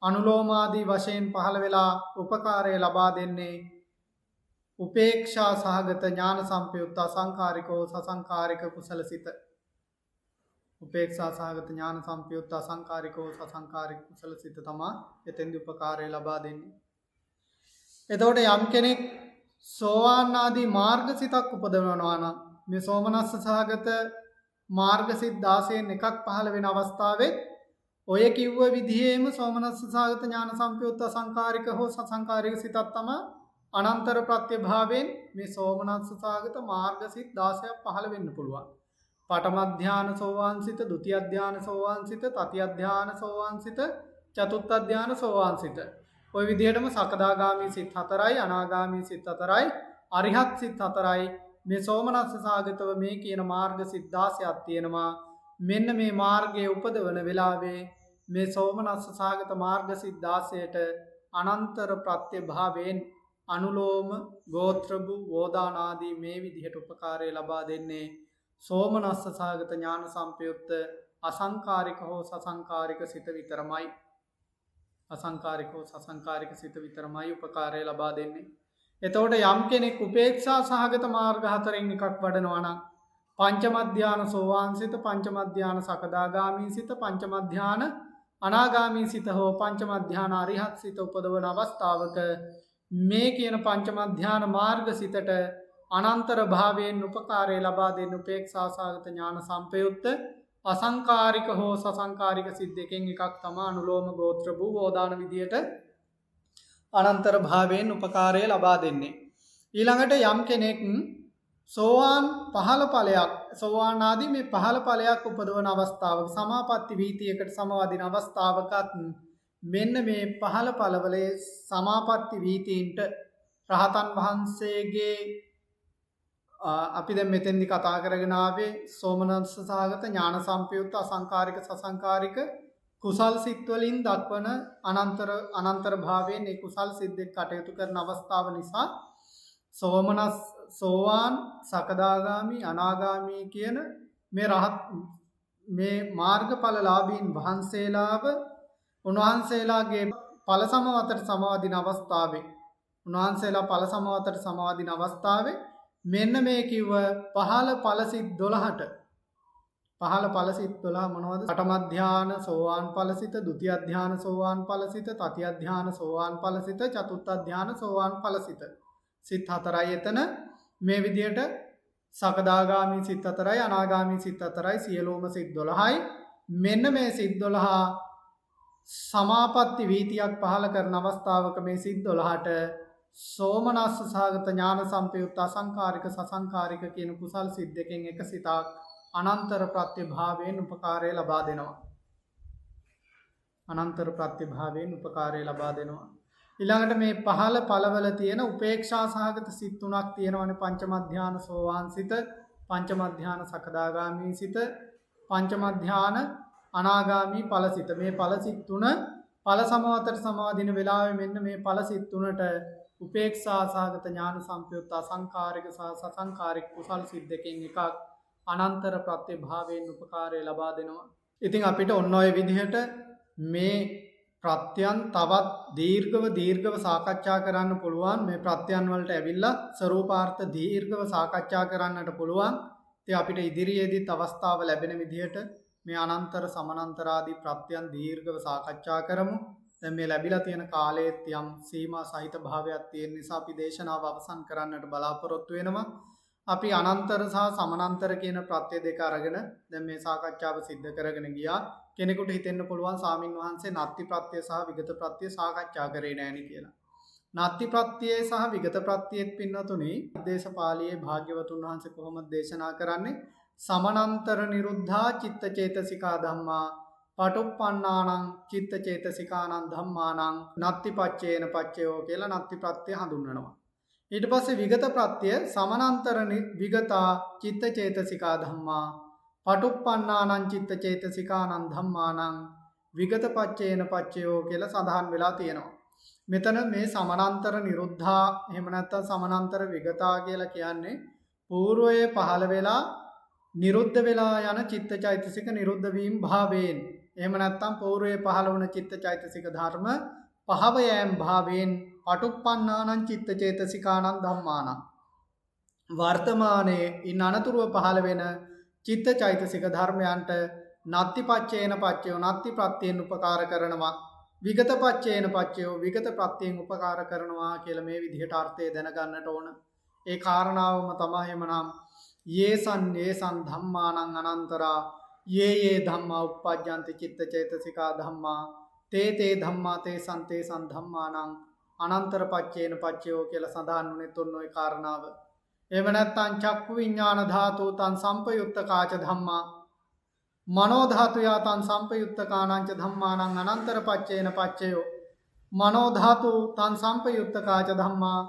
අනුලෝමාදී වශයෙන් පහළ වෙලා උපකාරය ලබා දෙන්නේ උපේක්ෂා සහගත ඥාන සම්පයුක්ත අසංකාරිකෝ සසංකාරික කුසල සිත. උපේක්ෂා සහගත ඥාන සම්පයුක්ත අසංකාරිකෝ සසංකාරික කුසල සිත තමයි එතෙන්දී උපකාරය ලබා දෙන්නේ. එතකොට යම් කෙනෙක් සෝවාන් ආදී මාර්ග සිතක් උපදවනවා නම් මේ සෝමනස්ස සහගත මාර්ග සිත් 16න් එකක් පහළ වෙන අවස්ථාවේ ඔය කිව්ව විදිහේම සෝමනස්ස සහගත ඥාන සම්පයුක්ත අසංකාරික හෝ සසංකාරික සිතක් තමයි අනන්තර ප්‍රත්‍යභාවයෙන් මේ සෝමනස්ස සහගත මාර්ග සිත් 16ක් පහළ වෙන්න පුළුවන්. පඨම ධාන සෝවාන් සිත, ဒုတိ ය ධාන සෝවාන් සිත, තතිය ධාන සෝවාන් සිත, චතුර්ථ ධාන සෝවාන් සිත. ওই විදිහටම සකදාගාමී සිත් 4යි, අනාගාමී සිත් 4යි, අරිහත් සිත් 4යි මේ සෝමනස්ස සහගතව මේ කියන මාර්ග සිත් 16ක් තියෙනවා. මෙන්න මේ මාර්ගයේ උපදවන වෙලාවේ මේ සෝමනස්ස සහගත මාර්ග සිත් 16ට අනන්තර ප්‍රත්‍යභාවයෙන් අනුලෝම ගෝත්‍රභු වෝදාන ආදී මේ විදිහට උපකාරය ලබා දෙන්නේ සෝමනස්ස සහගත ඥාන සම්පයුක්ත අසංකාරික හෝ සසංකාරික සිත විතරමයි. අසංකාරික හෝ සසංකාරික සිත විතරමයි උපකාරය ලබා දෙන්නේ. එතකොට යම් කෙනෙක් උපේක්ෂා සහගත මාර්ග හතරෙන් එකක් වඩනවා නම් පංචම ධාන සෝවාන් සිත, පංචම ධාන සකදාගාමී සිත, පංචම ධාන අනාගාමී සිත හෝ පංචම ධාන අරිහත් සිත උපදවන අවස්ථාවක මේ කියන පංචම ධාන මාර්ග සිතට අනන්තර භාවයෙන් උපකාරය ලබා දෙන උපේක්ෂා සහගත ඥාන සම්පයුක්ත අසංකාරික හෝ සසංකාරික සිත් දෙකෙන් එකක් තමයි අනුලෝම ගෝත්‍ර භූවෝදාන විදියට අනන්තර භාවයෙන් උපකාරය ලබා දෙන්නේ. ඊළඟට යම් කෙනෙක් සෝවාන් පහළ ඵලයක් සෝවාන් ආදී මේ පහළ ඵලයක් උපදවන අවස්ථාවක සමාපatti වීතියකට සමවදින අවස්ථාවකත් මෙන්න මේ පහළ පළවලේ සමාපatti වීතීන්ට රහතන් වහන්සේගේ අපි දැන් මෙතෙන්දි කතා කරගෙන ආවේ සෝමනස්ස සහගත ඥාන සම්පයුක්ත අසංකාරික සසංකාරික කුසල් සිත් වලින් දක්වන අනන්තර භාවයෙන් ඒ කුසල් සිද්දෙක් කටයුතු කරන අවස්ථාව නිසා සෝමනස් සෝවාන් සකදාගාමි අනාගාමි කියන මේ රහත් මේ මාර්ගඵලලාභීන් වහන්සේලාව උන්වහන්සේලාගේ ඵල සමවතට සමාදින අවස්ථාවේ උන්වහන්සේලා ඵල සමවතට සමාදින අවස්ථාවේ මෙන්න මේ කිව්ව පහළ ඵලසිත 12ට පහළ ඵලසිත 12 මොනවද? පඨම ධාන සෝවාන් ඵලසිත, ဒုတိ ය ධාන සෝවාන් ඵලසිත, තතිය ධාන සෝවාන් ඵලසිත, චතුර්ථ ධාන සෝවාන් ඵලසිත. සිත් 4යි එතන මේ විදිහට සකදාගාමි සිත් 4යි අනාගාමි සිත් 4යි සියලුම සිත් 12යි. මෙන්න මේ සිත් 12 සමාපatti වීතියක් පහළ කරන අවස්ථාවක මේ සිත් 12ට සෝමනස්ස සහගත ඥාන සම්පයුක්ත අසංකාරික සසංකාරික කියන කුසල් සිත් දෙකෙන් එක සිතක් අනන්තර ප්‍රත්‍ය භාවයෙන් උපකාරය ලබා දෙනවා. අනන්තර ප්‍රත්‍ය භාවයෙන් උපකාරය ලබා දෙනවා. ඊළඟට මේ පහළ පළවල තියෙන උපේක්ෂා සහගත සිත් තුනක් තියෙනවනේ. පංචම ධාන සෝවාන් සිත, පංචම ධාන සකදාගාමි සිත, පංචම ධාන අනාගාමි ඵලසිත. මේ ඵලසිත තුන ඵල සමවතට සමාදින වෙලාවේ මෙන්න මේ ඵලසිත තුනට උපේක්ෂා සහගත ඥාන සම්පයුක්ත අසංකාරික සහ සසංකාරික කුසල් සිත් දෙකෙන් එකක් අනන්තර ප්‍රත්‍ය භාවයෙන් උපකාරය ලබා දෙනවා. ඉතින් අපිට ඔන්න ඔය විදිහට මේ ප්‍රත්‍යයන් තවත් දීර්ඝව සාකච්ඡා කරන්න පුළුවන්. මේ ප්‍රත්‍යයන් වලට ඇවිල්ලා ස්වરૂපාර්ථ දීර්ඝව සාකච්ඡා කරන්නට පුළුවන්. ඉතින් අපිට ඉදිරියේදීත් අවස්ථාව ලැබෙන විදිහට මේ අනන්තර සමානන්තර ආදී ප්‍රත්‍යයන් දීර්ඝව සාකච්ඡා කරමු. දැන් මේ ලැබිලා තියෙන කාලයේත් යම් සීමා සහිත භාවයක් තියෙන නිසා අපි දේශනාව අවසන් කරන්නට බලාපොරොත්තු වෙනවා. අපි අනන්තර සහ සමානන්තර කියන ප්‍රත්‍ය දෙක අරගෙන දැන් මේ සාකච්ඡාව සිද්ධ කරගෙන ගියා. කෙනෙකුට හිතෙන්න පුළුවන් ස්වාමින් වහන්සේ නත්ති ප්‍රත්‍ය සහ විගත ප්‍රත්‍ය සාකච්ඡා කරේ නෑනේ කියලා. නත්ති ප්‍රත්‍යය සහ විගත ප්‍රත්‍යෙත් පින්නතුනි දේශපාලියේ භාග්‍යවතුන් වහන්සේ කොහොමද දේශනා කරන්නේ? සමානන්තර නිරුද්ධා චිත්තචේතසිකා ධම්මා පටුප්පන්නානං චිත්තචේතසිකානං ධම්මානං නත්ති පච්චේන පච්චයෝ කියලා නත්ති ප්‍රත්‍ය හඳුන්වනවා. ඊට පස්සේ විගත ප්‍රත්‍ය සමානන්තර විගතා චිත්තචේතසිකා ධම්මා පටුප්පන්නානං චිත්තචේතසිකානං ධම්මානං විගත පච්චේන පච්චයෝ කියලා සඳහන් වෙලා තියෙනවා. මෙතන මේ සමානන්තර නිරුද්ධා එහෙම නැත්නම් සමානන්තර විගතා කියලා කියන්නේ పూర్වයේ පහළ වෙලා නිරුද්ධ වෙලා යන චිත්තචෛතසික නිරුද්ධ වීම භාවයෙන් එහෙම නැත්නම් పూర్වයේ පහළ වුණ චිත්තචෛතසික ධර්ම පහව යෑම භාවයෙන් පටුප්පන්නානං චිත්තචේතසිකානං ධම්මානං වර්තමානයේ ඉන් අනතුරුව පහළ වෙන චිත්තචෛතසික ධර්මයන්ට නත්ති පච්චේන පච්චයෝ නත්ති ප්‍රත්‍යයෙන් උපකාර කරනවා. විගත පච්චේන පච්චයෝ විගත ප්‍රත්‍යයෙන් උපකාර කරනවා කියලා මේ විදිහට අර්ථය දැනගන්නට ඕන. ඒ කාරණාවම තමයි එමනම් යේසන් ධම්මානං අනන්තරා යේ ධම්මා uppajjanti චිත්තචේතසිකා ධම්මා තේ ධම්මා තේසන් ධම්මානං අනන්තර පච්චේන පච්චයෝ කියලා සඳහන් වුණෙත් ඔන්න ඔය කාරණාව. එහෙම නැත්නම් චක්කු විඥාන ධාතු තං සම්පයුක්ත කාච ධම්මා මනෝ ධාතු යතං සම්පයුක්ත කාණංච ධම්මානං අනන්තර පච්චේන පච්චයෝ මනෝ ධාතු තං සම්පයුක්ත කාච ධම්මා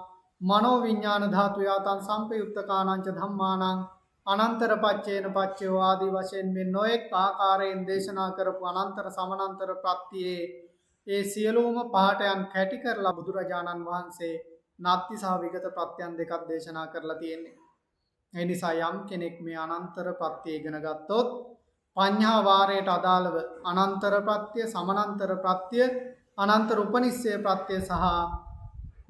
මනෝ විඥාන ධාතු යතං සම්පයුක්ත කාණංච ධම්මානං අනන්තර පච්චේන පච්චයෝ ආදී වශයෙන් මේ නොඑක් ආකාරයෙන් දේශනා කරපු අනන්තර සමානන්තර ප්‍රත්‍යයේ ඒ සියලුම පාඨයන් කැටි කරලා බුදුරජාණන් වහන්සේ නත්ති සහ විගත ප්‍රත්‍යයන් දෙකක් දේශනා කරලා තියෙන්නේ. ඒ නිසා යම් කෙනෙක් මේ අනන්තර ප්‍රත්‍ය ඉගෙන ගත්තොත් පඤ්ඤා වාරයට අදාළව අනන්තර ප්‍රත්‍ය, සමානන්තර ප්‍රත්‍ය, අනන්තර උපනිස්සය ප්‍රත්‍ය සහ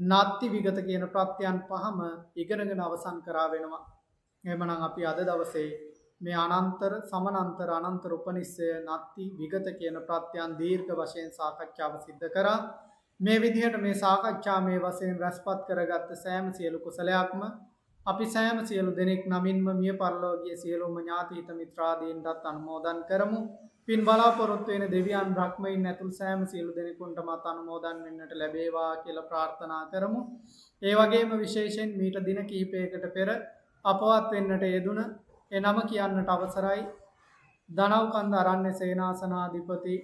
නත්ති විගත කියන ප්‍රත්‍යයන් පහම ඉගෙනගෙන අවසන් කරා වෙනවා. එහෙමනම් අපි අද දවසේ මේ අනන්තර, සමානන්තර, අනන්තර උපනිස්සය, නත්ති විගත කියන ප්‍රත්‍යයන් දීර්ඝ වශයෙන් සාකච්ඡාව සිද්ධ කරා. මේ විදිහට මේ සාකච්ඡා මේ වශයෙන් රැස්පත් කරගත්ත සෑම සියලු කුසලයක්ම අපි සෑම සියලු දෙනෙක් නමින්ම මිය පරලෝකීය සියලුම ඥාති හිත මිත්‍රාදීන්ටත් අනුමෝදන් කරමු. පින් බලාපොරොත්තු වෙන දෙවියන් බ්‍රහ්මයන් ඇතුළු සෑම සියලු දෙනෙකුටමත් අනුමෝදන් වෙන්නට ලැබේවා කියලා ප්‍රාර්ථනා කරමු. ඒ වගේම විශේෂයෙන් මීට දින කිහිපයකට පෙර අපවත් වෙන්නට යෙදුන එනම කියන්නට අවසරයි. දනව්කන්ද අරණ්‍ය සේනාසනාධිපති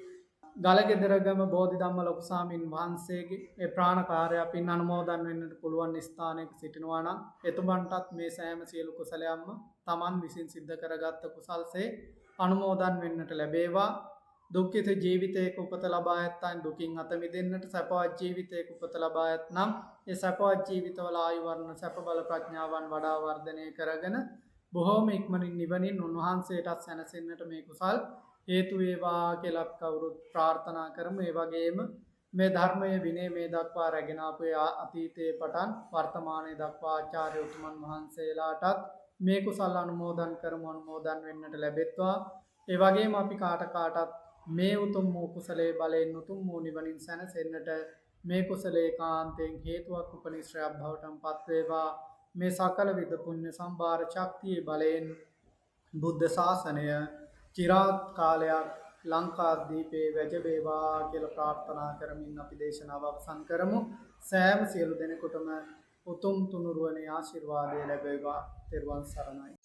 ගලගෙදරගම බෝධිධම්ම ලොකු ස්වාමීන් වහන්සේගේ ඒ ප්‍රාණකාරයා පින් අනුමෝදන් වෙන්නට පුළුවන් ස්ථානයක සිටිනවා නම් එතුමන්ටත් මේ සෑම සියලු කුසලයන්ම Taman විසින් සිද්ධ කරගත්ත කුසල්සේ අනුමෝදන් වෙන්නට ලැබේවා. දුක්ඛිත ජීවිතයක උපත ලබා ඇත්තන් දුකින් අත මිදෙන්නට, සැපවත් ජීවිතයක උපත ලබා ඇත්නම් ඒ සැපවත් ජීවිතවල ආයු වර්ණ සැප බල ප්‍රඥාවන් වඩා වර්ධනය කරගෙන බොහෝම ඉක්මනින් නිවනින් උන්වහන්සේටත් සැනසෙන්නට මේ කුසල් හේතු වේවා කියලා කවුරුත් ප්‍රාර්ථනා කරමු. ඒ වගේම මේ ධර්මයේ විනය මේ දක්වා රැගෙන ආපු අතීතයේ පටන් වර්තමානයේ දක්වා ආචාර්ය උතුමන් වහන්සේලාටත් මේ කුසල් අනුමෝදන් කරමු. අනුමෝදන් වෙන්නට ලැබෙත්වා. ඒ වගේම අපි කාටත් මේ උතුම් වූ කුසලයේ බලයෙන් උතුම් වූ නිවනින් සැනසෙන්නට මේ කුසලයේ කාන්තෙන් හේතුවක් උපනිශ්‍රයක් බවටම පත් වේවා. මේ සකල විද පුණ්‍ය සම්භාර ශක්තියේ බලයෙන් බුද්ධ ශාසනය චිරාත් කාලයක් ලංකාදීපේ වැජබේවා කියලා ප්‍රාර්ථනා කරමින් අපි දේශනාව අවසන් කරමු. සෑම සියලු දෙනෙකුටම උතුම් තුනුරුවනේ ආශිර්වාදය ලැබේවා. තෙරුවන් සරණයි.